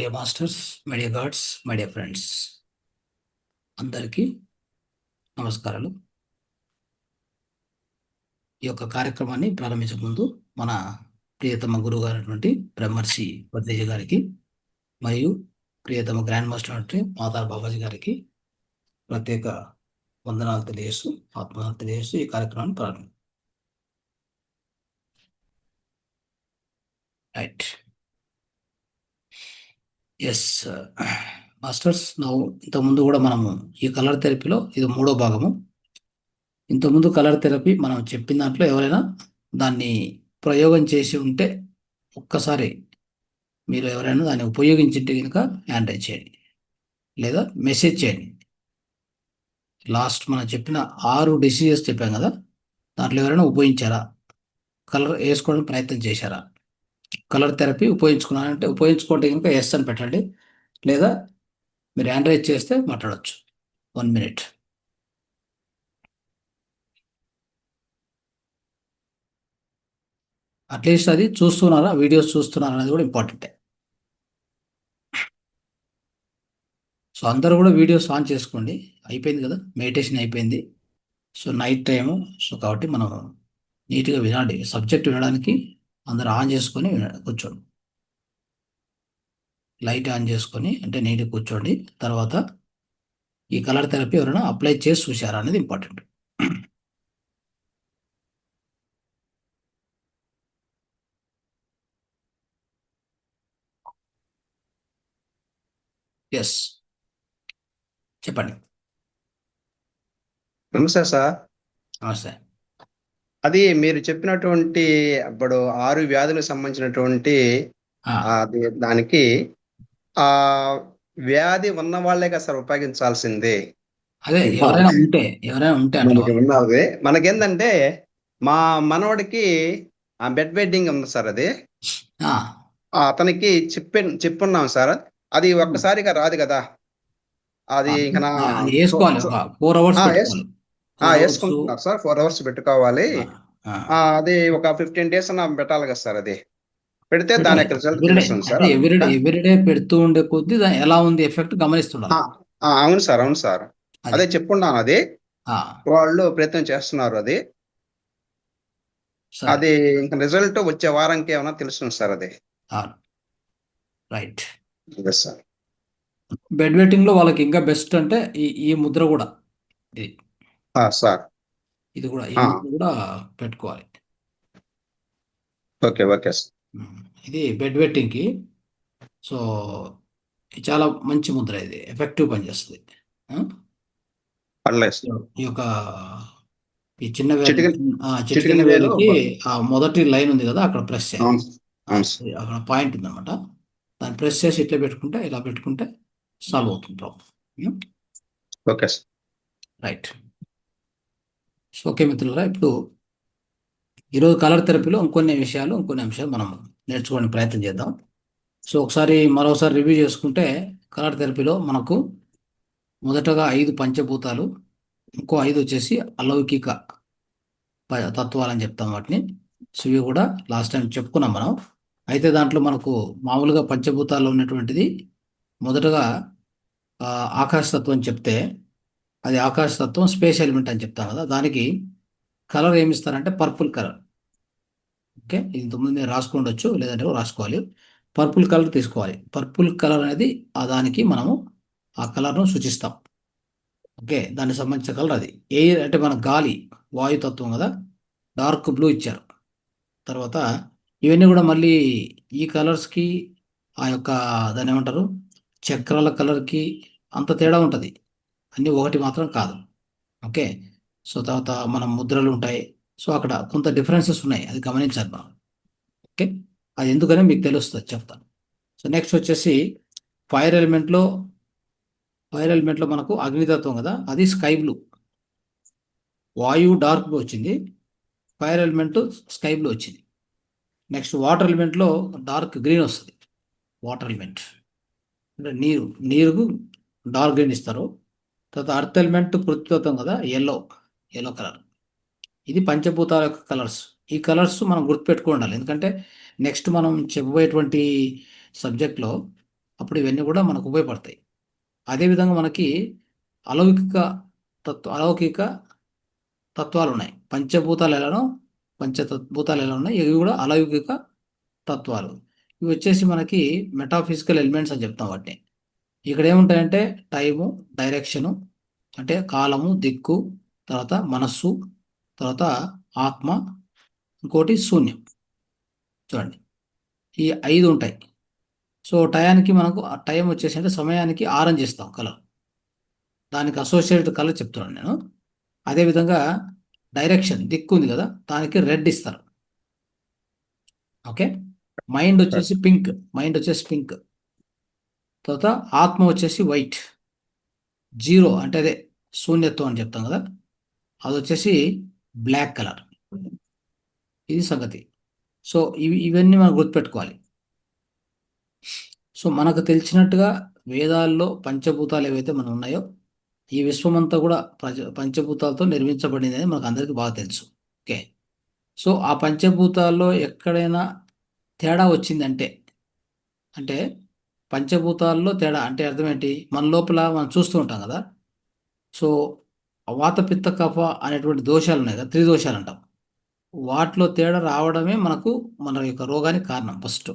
Dear masters, my dear God's, my dear friends, అందరికీ నమస్కారాలు. ఈ యొక్క కార్యక్రమాన్ని ప్రారంభించే ముందు మన ప్రియతమ గురువు గారైనటువంటి బ్రహ్మర్షి పత్రిజ గారికి మరియు ప్రియతమ గ్రాండ్ మాస్టర్ అంటే మాతార్ బాబాజీ గారికి ప్రత్యేక వందనాలు తెలియజేస్తూ ఆత్మనాలు తెలియజేస్తూ ఈ కార్యక్రమాన్ని ప్రారంభం. రైట్. ఎస్ మాస్టర్స్, ఇంతకుముందు కూడా మనము ఈ కలర్ థెరపీలో ఇది 3వ భాగము. ఇంతకుముందు కలర్ థెరపీ మనం చెప్పిన దాంట్లో ఎవరైనా దాన్ని ప్రయోగం చేసి ఉంటే ఒక్కసారి మీరు ఎవరైనా దాన్ని ఉపయోగించింటే కనుక హ్యాండ్ రైజ్ చేయండి లేదా మెసేజ్ చేయండి. లాస్ట్ మనం చెప్పిన 6 డిసీజెస్ చెప్పాం కదా, దాంట్లో ఎవరైనా ఉపయోగించారా, కలర్ వేసుకోవడానికి ప్రయత్నం చేశారా, కలర్ థెరపీ ఉపయోగించుకున్నారంటే ఉపయోగించుకుంటే కనుక ఎస్ అని పెట్టండి, లేదా మీరు హ్యాండ్ రైజ్ చేస్తే మాట్లాడవచ్చు. 1 minute. అట్లీస్ట్ అది చూస్తున్నారా, వీడియోస్ చూస్తున్నారా అనేది కూడా ఇంపార్టెంటే. సో అందరూ కూడా వీడియోస్ ఆన్ చేసుకోండి. అయిపోయింది కదా, మెడిటేషన్ అయిపోయింది. సో నైట్ టైము, సో కాబట్టి మనం నీట్గా వినండి. సబ్జెక్ట్ వినడానికి అందరూ ఆన్ చేసుకొని కూర్చోండి. లైట్ ఆన్ చేసుకొని అంటే నీట్గా కూర్చోండి. తర్వాత ఈ కలర్ థెరపీ ఎవరైనా అప్లై చేసి చూసారా అనేది ఇంపార్టెంట్. ఎస్, చెప్పండి. నమస్తే సార్. నమస్తే. అది మీరు చెప్పినటువంటి ఇప్పుడు 6 వ్యాధులకు సంబంధించినటువంటి దానికి ఆ వ్యాధి ఉన్న వాళ్ళే కదా సార్ ఉపయోగించాల్సిందే. అదే ఎవరైనా ఉంటే మనకి ఉన్నది మనకేందంటే మా మనవడికి ఆ బెడ్ వెడ్డింగ్ ఉంది సార్. అది అతనికి చెప్పున్నాం సార్. అది ఒక్కసారిగా రాదు కదా, అది ఇంకా వేసుకోవాలి. 4 hours వేసుకుంటున్నారు సార్. 4 hours పెట్టుకోవాలి. అది ఒక 15 days అన్న పెట్టాలి కదా సార్. అది పెడితే దాని యొక్క రిజల్ట్ తెలుస్తుంది సార్. ఎవ్రీడే పెడుతూ ఉండే కొద్దీ ఎలా ఉంది ఎఫెక్ట్ గమనిస్తున్నారు. అవును సార్, అవును సార్. అదే చెప్పున్నాను. అది వాళ్ళు ప్రయత్నం చేస్తున్నారు. అది ఇంకా రిజల్ట్ వచ్చే వారానికి ఏమైనా తెలుస్తుంది సార్. అది రైట్ సార్. బెడ్ వెట్టింగ్ లో వాళ్ళకి ఇంకా బెస్ట్ అంటే ఈ ముద్ర కూడా ఇది సార్. ఇది కూడా ఈ ముద్ర కూడా పెట్టుకోవాలి. Okay okay sir. ఇది బెడ్ వెట్టింగ్ కి సో చాలా మంచి ముద్ర, ఇది ఎఫెక్టివ్ పనిచేస్తుంది. ఈ యొక్క ఈ చిన్న వేలికి ఆ మొదటి లైన్ ఉంది కదా, అక్కడ ప్రెస్ చేయాలి. అక్కడ పాయింట్ ఉంది అనమాట, దాన్ని ప్రెస్ చేసి ఇట్లా పెట్టుకుంటే, ఇలా పెట్టుకుంటే సాల్వ్ అవుతుంది problem. Okay sir. Right. So okay మిత్రులారా, ఇప్పుడు ఈరోజు కలర్ థెరపీలో ఇంకొన్ని అంశాలు మనం నేర్చుకోవడానికి ప్రయత్నం చేద్దాం. సో మరోసారి రివ్యూ చేసుకుంటే, కలర్ థెరపీలో మనకు మొదటగా 5 పంచభూతాలు, ఇంకో 5 వచ్చేసి అలౌకిక తత్వాలని చెప్తాం వాటిని. సో ఇవి కూడా లాస్ట్ టైం చెప్పుకున్నాం మనం. అయితే దాంట్లో మనకు మామూలుగా పంచభూతాల్లో ఉన్నటువంటిది మొదటగా ఆకాశతత్వం చెప్తే, అది ఆకాశతత్వం స్పేస్ ఎలిమెంట్ అని చెప్తాం కదా, దానికి కలర్ ఏమిస్తారంటే పర్పుల్ కలర్. ఓకే, ఇంతకుముందు మీరు రాసుకోండొచ్చు, లేదంటే రాసుకోవాలి. పర్పుల్ కలర్ తీసుకోవాలి. పర్పుల్ కలర్ అనేది దానికి మనము ఆ కలర్ను సూచిస్తాం. ఓకే, దానికి సంబంధించిన కలర్ అది. ఎయిర్ అంటే మన గాలి, వాయుతత్వం కదా, డార్క్ బ్లూ ఇచ్చారు. తర్వాత ఇవన్నీ కూడా మళ్ళీ ఈ కలర్స్కి ఆ యొక్క దాన్ని ఏమంటారు, చక్రాల కలర్కి అంత తేడా ఉంటుంది, అన్నీ ఒకటి మాత్రం కాదు. ఓకే, సో తర్వాత మన ముద్రలు ఉంటాయి. సో అక్కడ కొంత డిఫరెన్సెస్ ఉన్నాయి, అది గమనించాలి మనం. ఓకే, అది ఎందుకని మీకు తెలుస్తుంది, చెప్తాను. సో నెక్స్ట్ వచ్చేసి ఫైర్ ఎలిమెంట్లో మనకు అగ్నితత్వం కదా, అది స్కై బ్లూ. వాయువు డార్క్ బ్లూ వచ్చింది, ఫైర్ ఎలిమెంట్ స్కై బ్లూ వచ్చింది. నెక్స్ట్ వాటర్ ఎలిమెంట్లో డార్క్ గ్రీన్ వస్తుంది. వాటర్ ఎలిమెంట్ అంటే నీరుకు డార్క్ గ్రీన్ ఇస్తారు. తర్వాత అర్త్ ఎలిమెంట్ పృథ్వీతత్వం కదా, ఎల్లో కలర్. ఇది పంచభూతాల యొక్క కలర్స్. ఈ కలర్స్ మనం గుర్తుపెట్టుకో ఉండాలి, ఎందుకంటే నెక్స్ట్ మనం చెప్పబోయేటువంటి సబ్జెక్ట్లో అప్పుడు ఇవన్నీ కూడా మనకు ఉపయోగపడతాయి. అదేవిధంగా మనకి అలౌకిక అలౌకిక తత్వాలు ఉన్నాయి. పంచభూతాలు ఎలానో పంచభూతాలు ఎలా ఉన్నాయి, ఇవి కూడా అలౌకిక తత్వాలు. ఇవి వచ్చేసి మనకి మెటాఫిజికల్ ఎలిమెంట్స్ అని చెప్తాం వాటిని. ఇక్కడ ఏముంటాయంటే టైము, డైరెక్షను, అంటే కాలము, దిక్కు, తర్వాత మనస్సు, తర్వాత ఆత్మ, ఇంకోటి శూన్యం. చూడండి, ఈ 5 ఉంటాయి. సో టయానికి మనకు టైం వచ్చేసి అంటే సమయానికి ఆరెంజ్ ఇస్తాం కలర్, దానికి అసోసియేటెడ్ కలర్ చెప్తున్నాను నేను. అదేవిధంగా డైరెక్షన్, దిక్కు ఉంది కదా, దానికి రెడ్ ఇస్తారు. ఓకే. మైండ్ వచ్చేసి పింక్, తర్వాత ఆత్మ వచ్చేసి వైట్, జీరో అంటే అదే శూన్యత్వం అని చెప్తాం కదా, అది వచ్చేసి బ్లాక్ కలర్. ఇది సంగతి. సో ఇవన్నీ మనం గుర్తుపెట్టుకోవాలి. సో మనకు తెలిసినట్టుగా వేదాల్లో పంచభూతాలు ఏవైతే మనం ఉన్నాయో, ఈ విశ్వమంతా కూడా పంచభూతాలతో నిర్మించబడింది అని మనకు అందరికీ బాగా తెలుసు. ఓకే. సో ఆ పంచభూతాల్లో ఎక్కడైనా తేడా వచ్చిందంటే, అంటే పంచభూతాల్లో తేడా అంటే అర్థం ఏంటి, మన లోపల మనం చూస్తూ ఉంటాం కదా. సో వాత పిత్త కఫ అనేటువంటి దోషాలు ఉన్నాయి కదా, త్రిదోషాలు అంటాం. వాటిలో తేడా రావడమే మనకు మన యొక్క రోగానికి కారణం ఫస్ట్.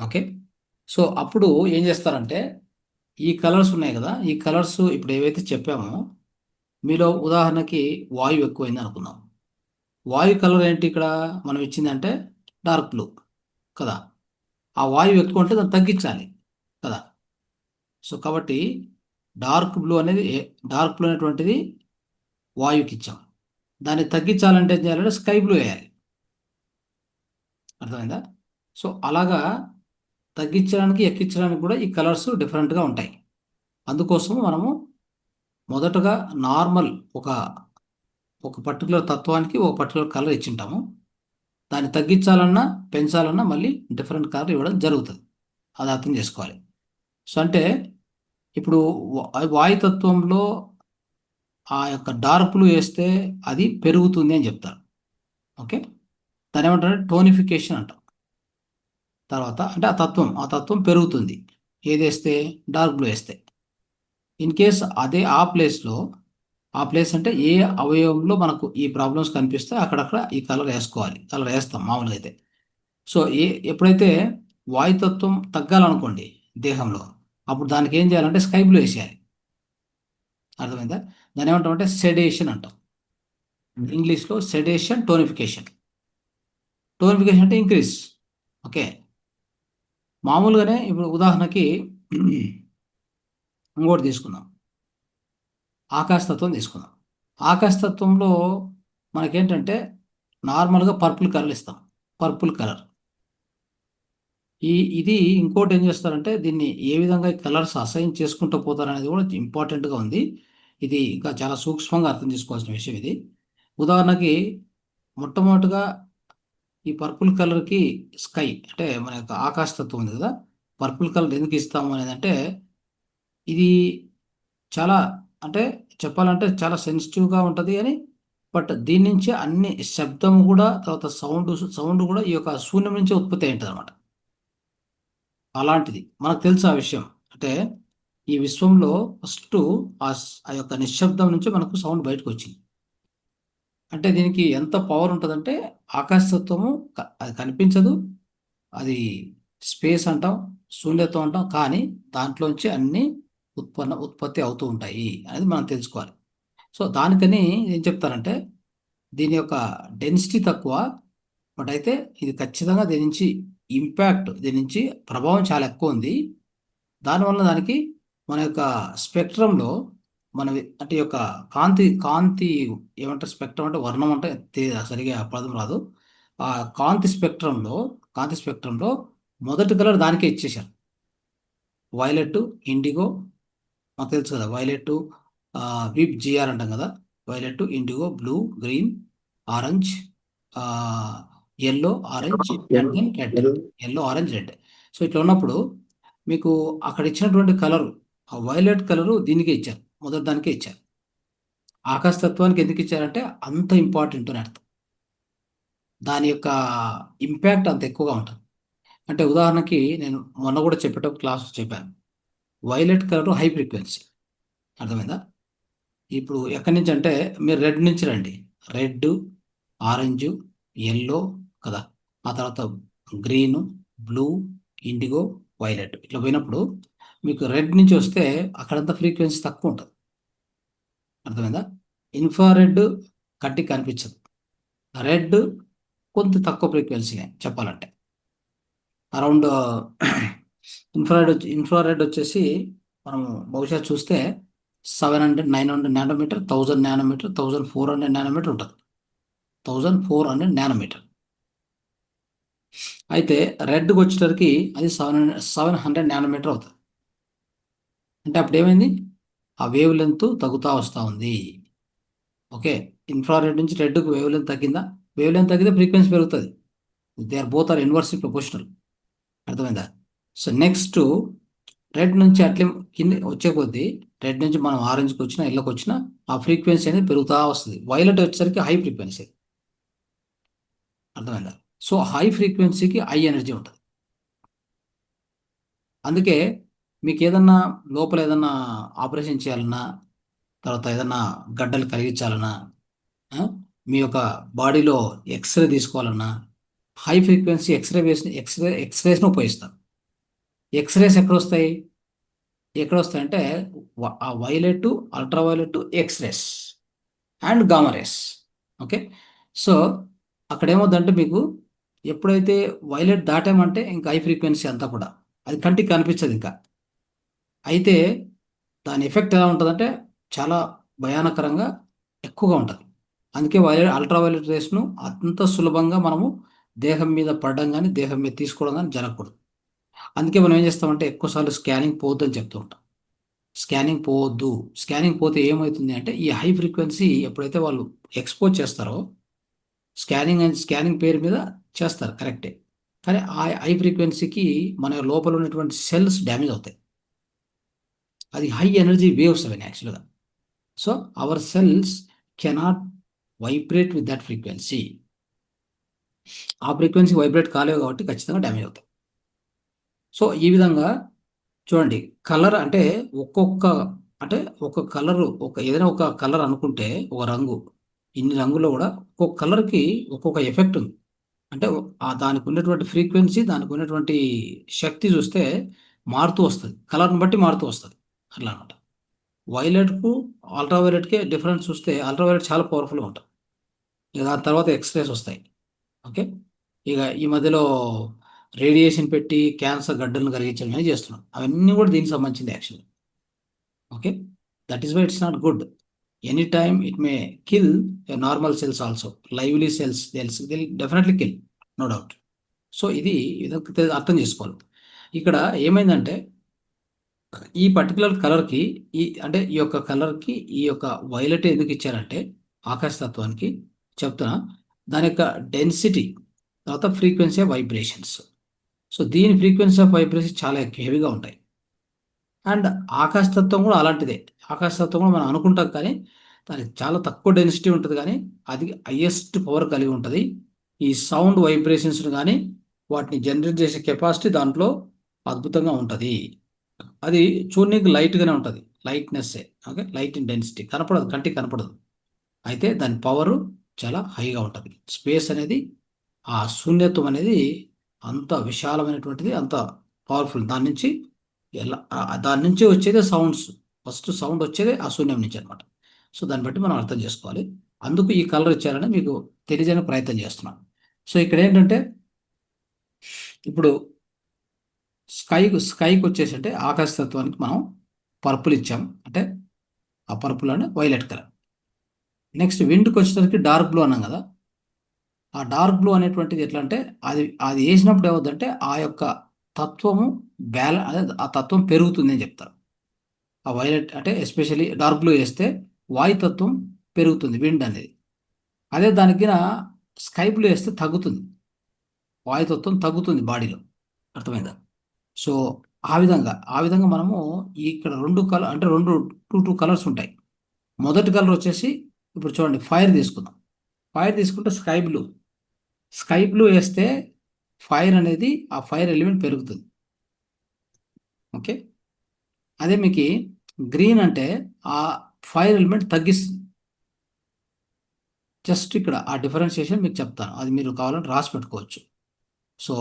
ఓకే. సో అప్పుడు ఏం చేస్తారంటే, ఈ కలర్స్ ఉన్నాయి కదా, ఈ కలర్స్ ఇప్పుడు ఏవైతే చెప్పామో, మీలో ఉదాహరణకి వాయువు ఎక్కువైంది అనుకుందాం. వాయు కలర్ ఏంటి ఇక్కడ మనం ఇచ్చిందంటే డార్క్ బ్లూ కదా. ఆ వాయువు ఎక్కువ ఉంటే దాన్ని తగ్గించాలి కదా. సో కాబట్టి డార్క్ బ్లూ అనేటువంటిది వాయువుకి ఇచ్చాం. దాన్ని తగ్గించాలంటే ఏం చేయాలంటే స్కై బ్లూ వేయాలి. అర్థమైందా? సో అలాగా తగ్గించడానికి ఎక్కించడానికి కూడా ఈ కలర్స్ డిఫరెంట్గా ఉంటాయి. అందుకోసం మనము మొదటగా నార్మల్ ఒక పర్టికులర్ తత్వానికి ఒక పర్టికులర్ కలర్ ఇచ్చింటాము. దాన్ని తగ్గించాలన్నా పెంచాలన్నా మళ్ళీ డిఫరెంట్ కలర్ ఇవ్వడం జరుగుతుంది. అది అర్థం చేసుకోవాలి. సో అంటే ఇప్పుడు వాయుతత్వంలో ఆ యొక్క డార్క్ బ్లూ వేస్తే అది పెరుగుతుంది అని చెప్తారు. ఓకే. దాని ఏమంటారు, టోనిఫికేషన్ అంటాం. తర్వాత అంటే ఆ తత్వం పెరుగుతుంది ఏది వేస్తే, డార్క్ బ్లూ వేస్తే. ఇన్ కేస్ అదే ఆ ప్లేస్ అంటే ఏ అవయవంలో మనకు ఈ ప్రాబ్లమ్స్ కనిపిస్తే అక్కడక్కడ ఈ కలర్ వేసుకోవాలి. కలర్ వేస్తాం మామూలుగా అయితే. సో ఎప్పుడైతే వాయుతత్వం తగ్గాలనుకోండి దేహంలో, అప్పుడు దానికి ఏం చేయాలంటే స్కై బ్లూ వేసేయాలి. అర్థమైందా? దాన్ని ఏమంటామంటే సెడేషన్ అంటాం. ఇంగ్లీష్లో సెడేషన్, టోనిఫికేషన్. టోనిఫికేషన్ అంటే ఇంక్రీజ్. ఓకే. మామూలుగానే ఇప్పుడు ఉదాహరణకి ఇంకోటి తీసుకుందాం, ఆకాశతత్వం తీసుకుందాం. ఆకాశతత్వంలో మనకేంటంటే నార్మల్గా పర్పుల్ కలర్ ఇస్తాం. పర్పుల్ కలర్ ఇది ఇంకోటి ఏం చేస్తారంటే, దీన్ని ఏ విధంగా కలర్స్ అసైన్ చేసుకుంటూ పోతారనేది కూడా ఇంపార్టెంట్గా ఉంది. ఇది ఇంకా చాలా సూక్ష్మంగా అర్థం చేసుకోవాల్సిన విషయం ఇది. ఉదాహరణకి మొట్టమొదటిగా ఈ పర్పుల్ కలర్కి స్కై అంటే మన యొక్క ఆకాశతత్వం ఉంది కదా, పర్పుల్ కలర్ ఎందుకు ఇస్తాము అనేది అంటే, ఇది చాలా అంటే చెప్పాలంటే చాలా సెన్సిటివ్గా ఉంటుంది అని. బట్ దీని నుంచి అన్ని శబ్దం కూడా, తర్వాత సౌండ్ కూడా ఈ యొక్క శూన్యం నుంచే ఉత్పత్తి అయి ఉంటుంది అనమాట. అలాంటిది మనకు తెలుసు ఆ విషయం. అంటే ఈ విశ్వంలో ఫస్ట్ ఆ యొక్క నిశ్శబ్దం నుంచి మనకు సౌండ్ బయటకు వచ్చింది. అంటే దీనికి ఎంత పవర్ ఉంటుందంటే, ఆకాశతత్వము అది కనిపించదు, అది స్పేస్ అంటాం, శూన్యత్వం అంటాం, కానీ దాంట్లోంచి అన్నీ ఉత్పత్తి అవుతూ ఉంటాయి అనేది మనం తెలుసుకోవాలి. సో దానికని ఏం చెప్తారంటే, దీని యొక్క డెన్సిటీ తక్కువ, బట్ అయితే ఇది ఖచ్చితంగా దీని నుంచి ప్రభావం చాలా ఎక్కువ ఉంది. దానివల్ల దానికి మన యొక్క స్పెక్ట్రంలో అంటే యొక్క కాంతి ఏమంటారు, స్పెక్ట్రం అంటే వర్ణం అంటే సరిగా పదం రాదు. ఆ కాంతి స్పెక్ట్రంలో మొదటి కలర్ దానికే ఇచ్చేశారు. వైలెట్, ఇండిగో, మాకు తెలుసు కదా, వైలెట్ విప్ జిఆర్ అంటాం కదా, violet, indigo, blue, green, orange, yellow, orange and then red. Yellow, orange, red. So ఇట్లా ఉన్నప్పుడు మీకు అక్కడ ఇచ్చినటువంటి కలరు, ఆ వైలెట్ కలరు దీనికే ఇచ్చారు, మొదటి దానికే ఇచ్చారు. ఆకాశతత్వానికి ఎందుకు ఇచ్చారంటే అంత ఇంపార్టెంట్ అని అర్థం. దాని యొక్క ఇంపాక్ట్ అంత ఎక్కువగా ఉంటుంది. అంటే ఉదాహరణకి నేను మొన్న కూడా చెప్పేటప్పుడు క్లాస్ చెప్పాను, వైలెట్ కలర్ హై ఫ్రీక్వెన్సీ. అర్థమైందా? ఇప్పుడు ఎక్కడి నుంచి అంటే మీరు రెడ్ నుంచి రండి. రెడ్, ఆరెంజ్, ఎల్లో కదా, ఆ తర్వాత గ్రీను, బ్లూ, ఇండిగో, వైలెట్ ఇట్లా పోయినప్పుడు మీకు రెడ్ నుంచి వస్తే అక్కడంతా ఫ్రీక్వెన్సీ తక్కువ ఉంటుంది. అర్థమైందా? ఇన్ఫ్రారెడ్ కంటికి కనిపించదు. రెడ్ కొంత తక్కువ ఫ్రీక్వెన్సీనే చెప్పాలంటే. అరౌండ్ ఇన్ఫ్రారెడ్ వచ్చేసి మనము బహుశా చూస్తే 700, 900 నానోమీటర్, 1000 నానోమీటర్, 1400 నానోమీటర్ ఉంటుంది. 1400 నానోమీటర్. అయితే రెడ్కి వచ్చేసరికి అది 700 నానోమీటర్ అవుతుంది. అంటే అప్పుడు ఏమైంది, ఆ వేవ్ లెంత్ తగ్గుతూ వస్తూ ఉంది. ఓకే, ఇన్ఫ్రారెడ్ నుంచి రెడ్కి వేవ్ లెంత్ తగ్గిందా? వేవ్ లెంత్ తగ్గితే ఫ్రీక్వెన్సీ పెరుగుతుంది. They are both are inversely proportional. అర్థమైందా? సో నెక్స్ట్ రెడ్ నుంచి అట్లే కింద వచ్చే కొద్దీ, రెడ్ నుంచి మనం ఆరెంజ్కి వచ్చినా ఎల్లోకి వచ్చినా ఆ ఫ్రీక్వెన్సీ అనేది పెరుగుతూ వస్తుంది. వైలెట్ వచ్చేసరికి హై ఫ్రీక్వెన్సీ. అర్థమైందా? సో హై ఫ్రీక్వెన్సీకి హై ఎనర్జీ ఉంటుంది. అందుకే మీకు ఏదన్నా లోపల ఏదన్నా ఆపరేషన్ చేయాలన్నా, తర్వాత ఏదన్నా గడ్డలు కలిగించాలన్నా, ఆ, మీ యొక్క బాడీలో ఎక్స్రే తీసుకోవాలన్నా హై ఫ్రీక్వెన్సీ ఎక్స్రేస్ను ఉపయోగిస్తారు. ఎక్స్రేస్ ఎక్కడ వస్తాయి? ఎక్కడ వస్తాయంటే ఆ violet, ultraviolet, X rays and gamma rays. Okay, so అక్కడ ఏమవుతుందంటే మీకు ఎప్పుడైతే వైలెట్ దాటామంటే ఇంకా హై ఫ్రీక్వెన్సీ అంతా కూడా అది కంటికి కనిపించదు ఇంకా. అయితే దాని ఎఫెక్ట్ ఎలా ఉంటుందంటే చాలా భయానకరంగా ఎక్కువగా ఉంటుంది. అందుకే అల్ట్రావైలెట్ రేస్ను అంత సులభంగా మనము దేహం మీద పడడం కానీ దేహం మీద తీసుకోవడం కానీ జరగకూడదు. అందుకే మనం ఏం చేస్తామంటే ఎక్కువసార్లు స్కానింగ్ పోవద్దని చెప్తూ ఉంటాం. స్కానింగ్ పోవద్దు. స్కానింగ్ పోతే ఏమవుతుంది అంటే ఈ హై ఫ్రీక్వెన్సీ ఎప్పుడైతే వాళ్ళు ఎక్స్పోజ్ చేస్తారో, స్కానింగ్ పేరు మీద చేస్తారు కరెక్టే, కానీ ఆ హై ఫ్రీక్వెన్సీకి మన లోపల ఉన్నటువంటి సెల్స్ డ్యామేజ్ అవుతాయి. అది హై ఎనర్జీ వేవ్స్ అవన్నీ యాక్చువల్గా. So our cells cannot vibrate with that frequency. ఆ ఫ్రీక్వెన్సీ వైబ్రేట్ కాలేవు కాబట్టి ఖచ్చితంగా డ్యామేజ్ అవుతాయి. సో ఈ విధంగా చూడండి, కలర్ అంటే ఒక్కొక్క అంటే ఒక కలరు ఏదైనా ఒక కలర్ అనుకుంటే ఒక రంగు, ఇన్ని రంగుల్లో కూడా ఒక్కొక్క కలర్కి ఒక్కొక్క ఎఫెక్ట్ ఉంది. అంటే ఆ దానికి ఉన్నటువంటి ఫ్రీక్వెన్సీ, దానికి ఉన్నటువంటి శక్తి చూస్తే మారుతూ వస్తుంది, కలర్ని బట్టి మారుతూ వస్తుంది. అట్లా అనమాట. వైలెట్కు అల్ట్రావైలెట్కే డిఫరెన్స్ చూస్తే అల్ట్రావైలెట్ చాలా పవర్ఫుల్గా ఉంటుంది. ఇక దాని తర్వాత ఎక్స్రేస్ వస్తాయి. ఓకే, ఇక ఈ మధ్యలో రేడియేషన్ పెట్టి క్యాన్సర్ గడ్డలను కలిగించడం అనేది చేస్తున్నాం. అవన్నీ కూడా దీనికి సంబంధించింది actually. Okay, that is why it's not good. Any time it may kill normal cells also. Lively cells they'll definitely kill, no doubt. So ఇది అర్థం చేసుకోవాలి. ఇక్కడ ఏమైందంటే ఈ పర్టికులర్ కలర్కి అంటే ఈ యొక్క కలర్కి ఈ యొక్క వైలెట్ ఎందుకు ఇచ్చారంటే ఆకాశతత్వానికి చెప్తున్నా, దాని యొక్క డెన్సిటీ, తర్వాత ఫ్రీక్వెన్సీ ఆఫ్ వైబ్రేషన్స్. సో దీని ఫ్రీక్వెన్సీ ఆఫ్ వైబ్రేషన్ చాలా హెవీగా ఉంటాయి. అండ్ ఆకాశతత్వం కూడా అలాంటిదే. ఆకాశతత్వం కూడా మనం అనుకుంటాం, కానీ దానికి చాలా తక్కువ డెన్సిటీ ఉంటుంది, కానీ అది హయ్యెస్ట్ పవర్ కలిగి ఉంటుంది. ఈ సౌండ్ వైబ్రేషన్స్ కానీ వాటిని జనరేట్ చేసే కెపాసిటీ దాంట్లో అద్భుతంగా ఉంటుంది. అది చూడనీకి లైట్గానే ఉంటుంది, లైట్నెస్సే. ఓకే, లైట్ ఇన్ డెన్సిటీ కనపడదు, కంటికి కనపడదు. అయితే దాని పవరు చాలా హైగా ఉంటుంది. స్పేస్ అనేది, ఆ శూన్యత్వం అనేది అంత విశాలమైనటువంటిది, అంత పవర్ఫుల్. దాని నుంచి వచ్చేదే సౌండ్స్. ఫస్ట్ సౌండ్ వచ్చేదే ఆ శూన్యం నుంచి అనమాట. సో దాన్ని బట్టి మనం అర్థం చేసుకోవాలి. అందుకు ఈ కలర్ ఇచ్చారని మీకు తెలియజేయడానికి ప్రయత్నం చేస్తున్నాను. సో ఇక్కడ ఏంటంటే ఇప్పుడు స్కైకి వచ్చేసి అంటే ఆకాశతత్వానికి మనం పర్పుల్ ఇచ్చాం, అంటే ఆ పర్పుల్ అంటే వైలెట్ కలర్. నెక్స్ట్ విండ్కి వచ్చేసరికి డార్క్ బ్లూ అన్నాం కదా. ఆ డార్క్ బ్లూ అనేటువంటిది ఎట్లా అంటే అది అది వేసినప్పుడు ఏమవుతుందంటే ఆ యొక్క తత్వము అదే ఆ తత్వం పెరుగుతుంది అని చెప్తారు. ఆ వైలెట్ అంటే ఎస్పెషల్లీ డార్క్ బ్లూ వేస్తే వాయుతత్వం పెరుగుతుంది, విండ్ అనేది. అదే దానికి స్కై బ్లూ వేస్తే తగ్గుతుంది, వాయుతత్వం తగ్గుతుంది బాడీలో. అర్థమైందా? సో ఆ విధంగా మనము ఇక్కడ రెండు కలర్ అంటే టూ కలర్స్ ఉంటాయి. మొదటి కలర్ వచ్చేసి ఇప్పుడు చూడండి, ఫైర్ తీసుకుందాం. ఫైర్ తీసుకుంటే స్కై బ్లూ వేస్తే ఫైర్ అనేది ఆ ఫైర్ ఎలిమెంట్ పెరుగుతుంది. ఓకే, అదే మీకు గ్రీన్ అంటే ఆ ఫైర్ ఎలిమెంట్ తగ్గిస్తుంది. జస్ట్ ఇక్కడ ఆ డిఫరెన్షియేషన్ మీకు చెప్తాను, అది మీరు కావాలంటే రాసి పెట్టుకోవచ్చు. సో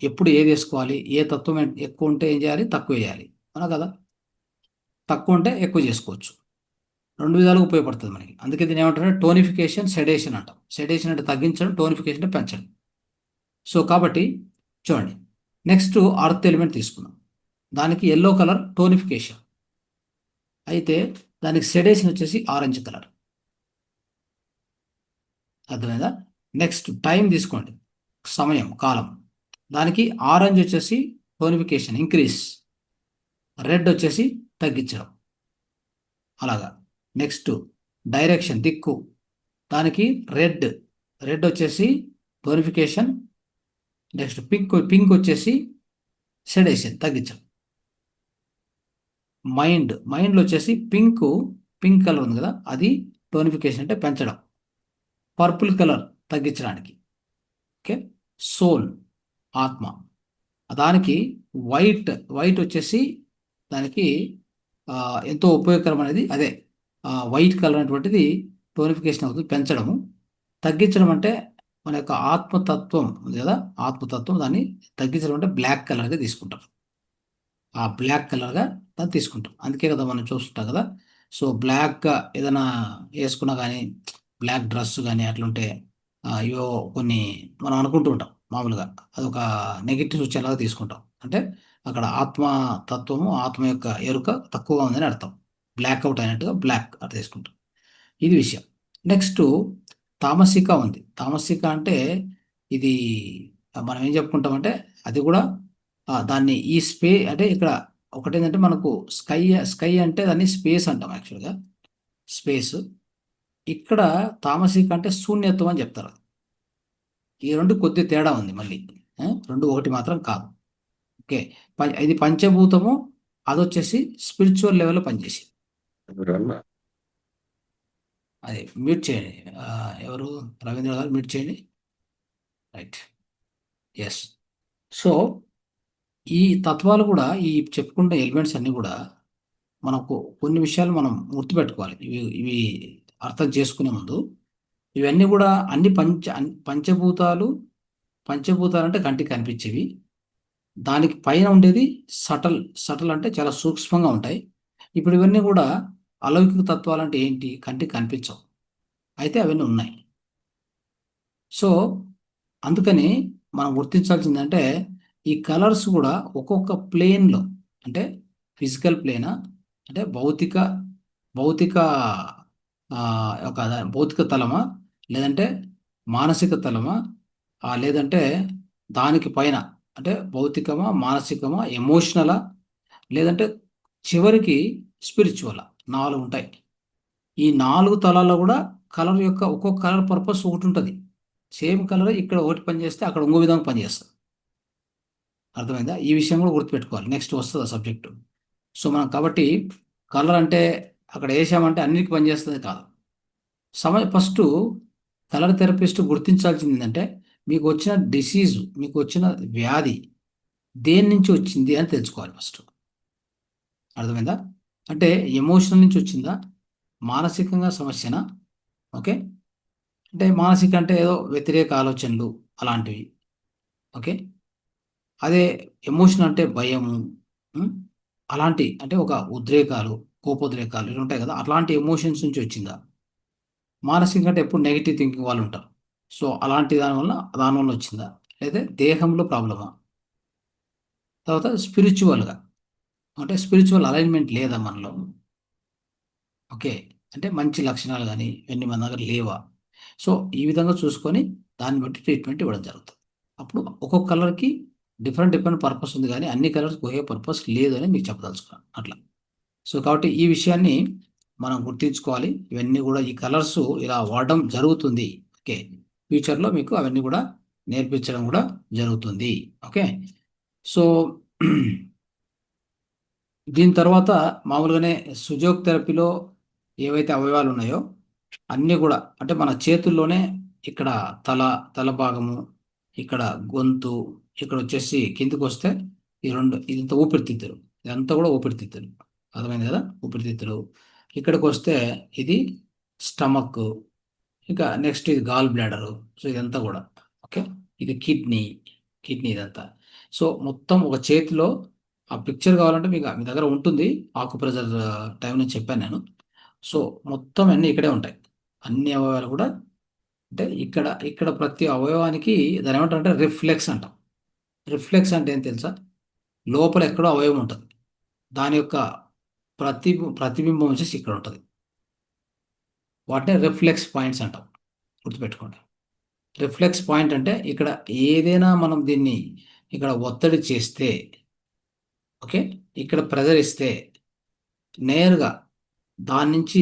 ఎప్పుడు ఏది వేసుకోవాలి, ఏ తత్వం ఎక్కువ ఉంటే ఏం చేయాలి, తక్కువ వేయాలి, అవునా కదా. తక్కువ ఉంటే ఎక్కువ చేసుకోవచ్చు, రెండు విధాలుగా ఉపయోగపడుతుంది మనకి. అందుకే దీని ఏమంటారంటే టోనిఫికేషన్, సెడేషన్ అంటాం. సెడేషన్ అంటే తగ్గించడం, టోనిఫికేషన్ అంటే పెంచడం. సో కాబట్టి చూడండి, నెక్స్ట్ అర్త్ ఎలిమెంట్ తీసుకుందాం. దానికి ఎల్లో కలర్ టోనిఫికేషన్, అయితే దానికి సెడేషన్ వచ్చేసి ఆరెంజ్ కలర్. అర్థమైందా? నెక్స్ట్ టైం తీసుకోండి, సమయం, కాలం. దానికి ఆరెంజ్ వచ్చేసి టోనిఫికేషన్, ఇంక్రీస్. రెడ్ వచ్చేసి తగ్గించడం, అలాగా. నెక్స్ట్ డైరెక్షన్, దిక్కు. దానికి రెడ్, రెడ్ వచ్చేసి టోనిఫికేషన్. నెక్స్ట్ పింక్, పింక్ వచ్చేసి సెడేషన్, తగ్గించడం. మైండ్, మైండ్లో వచ్చేసి పింక్, పింక్ కలర్ ఉంది కదా, అది టోనిఫికేషన్ అంటే పెంచడం. పర్పుల్ కలర్ తగ్గించడానికి. ఓకే, సోల్, ఆత్మ. దానికి వైట్, వైట్ వచ్చేసి దానికి ఎంతో ఉపయోగకరం అనేది అదే. వైట్ కలర్ అనేటువంటిది టోనిఫికేషన్ అవుతుంది, పెంచడము. తగ్గించడం అంటే మన యొక్క ఆత్మతత్వం ఉంది కదా, ఆత్మతత్వం, దాన్ని తగ్గించడం అంటే బ్లాక్ కలర్గా తీసుకుంటాం. ఆ బ్లాక్ కలర్గా దాన్ని తీసుకుంటాం. అందుకే కదా మనం చూస్తుంటాం కదా. సో బ్లాక్గా ఏదైనా వేసుకున్నా కానీ, బ్లాక్ డ్రెస్ కానీ అట్లుంటే ఇవో కొన్ని మనం అనుకుంటూ ఉంటాం మామూలుగా, అదొక నెగిటివ్ సూచనలాగా తీసుకుంటాం. అంటే అక్కడ ఆత్మ తత్వము, ఆత్మ యొక్క ఎరుక తక్కువగా ఉందని అర్థం. బ్లాక్ అవుట్ అయినట్టుగా బ్లాక్ అట్లా తీసుకుంటాం. ఇది విషయం. నెక్స్ట్ తామసిక ఉంది. తామసిక అంటే ఇది మనం ఏం చెప్పుకుంటామంటే అది కూడా దాన్ని ఈ అంటే ఇక్కడ ఒకటేంటంటే మనకు స్కై, స్కై అంటే దాన్ని స్పేస్ అంటాం యాక్చువల్గా, స్పేస్. ఇక్కడ తామసిక అంటే శూన్యత్వం అని చెప్తారు. ఈ రెండు కొద్ది తేడా ఉంది మళ్ళీ, రెండు ఒకటి మాత్రం కాదు. ఓకే, ఇది పంచభూతము, అదొచ్చేసి స్పిరిచువల్ లెవెల్లో పనిచేసి. అది మ్యూట్ చేయండి, ఎవరు, రవీంద్ర గారు మ్యూట్ చేయండి. Right, yes. సో ఈ తత్వాలు కూడా, ఈ చెప్పుకుంటే ఎలిమెంట్స్ అన్నీ కూడా మనకు కొన్ని విషయాలు మనం గుర్తుపెట్టుకోవాలి. ఇవి అర్థం చేసుకునే ముందు, ఇవన్నీ కూడా అన్ని పంచభూతాలు. పంచభూతాలు అంటే కంటికి కనిపించేవి. దానికి పైన ఉండేది సటల్, సటల్ అంటే చాలా సూక్ష్మంగా ఉంటాయి. ఇప్పుడు ఇవన్నీ కూడా అలౌకిక తత్వాలు అంటే ఏంటి, కంటికి కనిపించవు, అయితే అవన్నీ ఉన్నాయి. సో అందుకని మనం గుర్తించాల్సిందంటే ఈ కలర్స్ కూడా ఒక్కొక్క ప్లేన్లో, అంటే ఫిజికల్ ప్లేనా, అంటే భౌతిక, భౌతిక ఒక భౌతిక తలమా, లేదంటే మానసిక తలమా, లేదంటే దానికి పైన అంటే భౌతికమా, మానసికమా, ఎమోషనలా, లేదంటే చివరికి స్పిరిచువలా, నాలుగు ఉంటాయి. ఈ నాలుగు తలాల్లో కూడా కలర్ యొక్క ఒక్కొక్క కలర్ పర్పస్ ఒకటి ఉంటుంది. సేమ్ కలర్ ఇక్కడ ఒకటి పనిచేస్తే అక్కడ ఇంకో విధంగా పనిచేస్తుంది. అర్థమైందా? ఈ విషయం కూడా గుర్తుపెట్టుకోవాలి, నెక్స్ట్ వస్తుంది ఆ సబ్జెక్టు. సో మనం కాబట్టి కలర్ అంటే అక్కడ వేసామంటే అన్నిటికీ పనిచేస్తుంది కాదు. ఫస్ట్ కలర్ థెరపిస్ట్ గుర్తించాల్సింది ఏంటంటే మీకు వచ్చిన డిసీజు, మీకు వచ్చిన వ్యాధి దేని నుంచి వచ్చింది అని తెలుసుకోవాలి ఫస్ట్. అర్థమైందా? అంటే ఎమోషనల్ నుంచి వచ్చిందా, మానసికంగా సమస్యనా? ఓకే, అంటే మానసిక అంటే ఏదో వ్యతిరేక ఆలోచనలు అలాంటివి. ఓకే, అదే ఎమోషన్ అంటే భయము, ఉం? అలాంటి అంటే ఒక ఉద్రేకాలు, కోపోద్రేకాలు ఇవి ఉంటాయి కదా, అట్లాంటి ఎమోషన్స్ నుంచి వచ్చిందా? మానసికంగా అంటే ఎప్పుడు నెగిటివ్ థింకింగ్ వాళ్ళు ఉంటారు. సో అలాంటి దానివల్ల వచ్చిందా, లేదా దేహంలో ప్రాబ్లమా? తర్వాత స్పిరిచువల్గా అంటే స్పిరిచువల్ అలైన్మెంట్ లేదా మనలో? ఓకే, అంటే మంచి లక్షణాలు కానీ ఇవన్నీ మన దగ్గర లేవా? సో ఈ విధంగా చూసుకొని దాన్ని బట్టి ట్రీట్మెంట్ ఇవ్వడం జరుగుతుంది. అప్పుడు ఒక్కొక్క కలర్కి డిఫరెంట్ డిఫరెంట్ పర్పస్ ఉంది, కానీ అన్ని కలర్స్కి ఒకే పర్పస్ లేదు అని మీకు చెప్పదలుచుకున్నాను అట్లా. సో కాబట్టి ఈ విషయాన్ని మనం గుర్తుంచుకోవాలి. ఇవన్నీ కూడా ఈ కలర్స్ ఇలా వాడడం జరుగుతుంది. ఓకే, ఫ్యూచర్లో మీకు అవన్నీ కూడా నేర్పించడం కూడా జరుగుతుంది. ఓకే, సో దీని తర్వాత మామూలుగానే సుజోక్ థెరపీలో ఏవైతే అవయవాలు ఉన్నాయో అన్నీ కూడా, అంటే మన చేతుల్లోనే ఇక్కడ తల, తల భాగము, ఇక్కడ గొంతు, ఇక్కడ వచ్చేసి కిందికి వస్తే ఈ రెండు ఇదంతా ఊపిరితిత్తులు, ఇదంతా కూడా ఊపిరితిత్తులు. అర్థమైంది కదా, ఊపిరితిత్తులు. ఇక్కడికి వస్తే ఇది స్టమక్, ఇంకా నెక్స్ట్ ఇది గాల్ బ్లాడరు. సో ఇదంతా కూడా ఓకే. ఇది కిడ్నీ ఇదంతా. సో మొత్తం ఒక చేతిలో ఆ పిక్చర్ కావాలంటే మీకు మీ దగ్గర ఉంటుంది, ఆకుప్రెజర్ టైం నుంచి చెప్పాను నేను. సో మొత్తం అన్నీ ఇక్కడే ఉంటాయి, అన్ని అవయవాలు కూడా. అంటే ఇక్కడ ఇక్కడ ప్రతి అవయవానికి దాని ఏమంటారంటే రిఫ్లెక్స్ అంటాం. రిఫ్లెక్స్ అంటే ఏం తెలుసా? లోపల ఎక్కడో అవయవం ఉంటుంది, దాని యొక్క ప్రతి ప్రతిబింబం వచ్చేసి ఇక్కడ ఉంటుంది. వాటిని రిఫ్లెక్స్ పాయింట్స్ అంటాం, గుర్తుపెట్టుకోండి. రిఫ్లెక్స్ పాయింట్ అంటే ఇక్కడ ఏదైనా మనం దీన్ని ఇక్కడ ఒత్తిడి చేస్తే, ఓకే, ఇక్కడ ప్రెజర్ ఇస్తే నేరుగా దాని నుంచి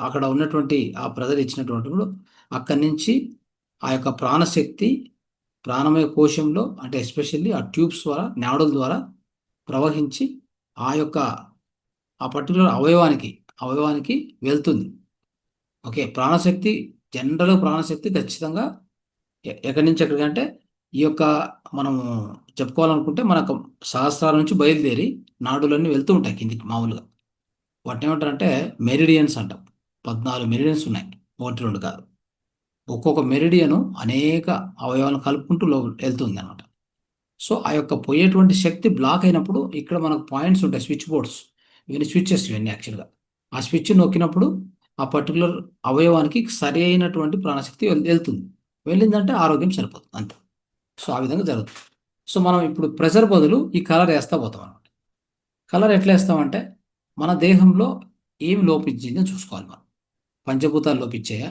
అక్కడ ఉన్నటువంటి ఆ ప్రెజర్ ఇచ్చినటువంటి అక్కడి నుంచి ఆ యొక్క ప్రాణశక్తి ప్రాణమయ కోశంలో, అంటే ఎస్పెషల్లీ ఆ ట్యూబ్స్ ద్వారా, నాడుల ద్వారా ప్రవహించి ఆ యొక్క ఆ పర్టికులర్ అవయవానికి వెళ్తుంది. ఓకే, ప్రాణశక్తి జనరల్ ప్రాణశక్తి ఖచ్చితంగా ఎక్కడి నుంచి ఎక్కడికంటే ఈ యొక్క మనము చెప్పుకోవాలనుకుంటే మనకు సహస్రాల నుంచి బయలుదేరి నాడులన్నీ వెళ్తూ ఉంటాయి కిందికి మామూలుగా. వాటిని ఏమంటారంటే మెరిడియన్స్ అంటాం. 14 మెరిడియన్స్ ఉన్నాయి, ఒకటి రెండు కాదు. ఒక్కొక్క మెరిడియను అనేక అవయవాలను కలుపుకుంటూ వెళ్తుంది అనమాట. సో ఆ యొక్క పోయేటువంటి శక్తి బ్లాక్ అయినప్పుడు ఇక్కడ మనకు పాయింట్స్ ఉంటాయి, స్విచ్ బోర్డ్స్. ఇవన్నీ స్విచ్చెస్, ఇవన్నీ యాక్చువల్గా. ఆ స్విచ్ నొక్కినప్పుడు ఆ పర్టికులర్ అవయవానికి సరి అయినటువంటి ప్రాణశక్తి వెళ్తుంది. వెళ్ళిందంటే ఆరోగ్యం సరిపోతుంది అంతే. సో ఆ విధంగా జరుగుతుంది. సో మనం ఇప్పుడు ప్రెషర్ బదులు ఈ కలర్ వేస్తా పోతాం అనమాట. కలర్ ఎట్లా వేస్తామంటే మన దేహంలో ఏమి లోపించిందో చూసుకోవాలి మనం. పంచభూతాలు లోపించాయా,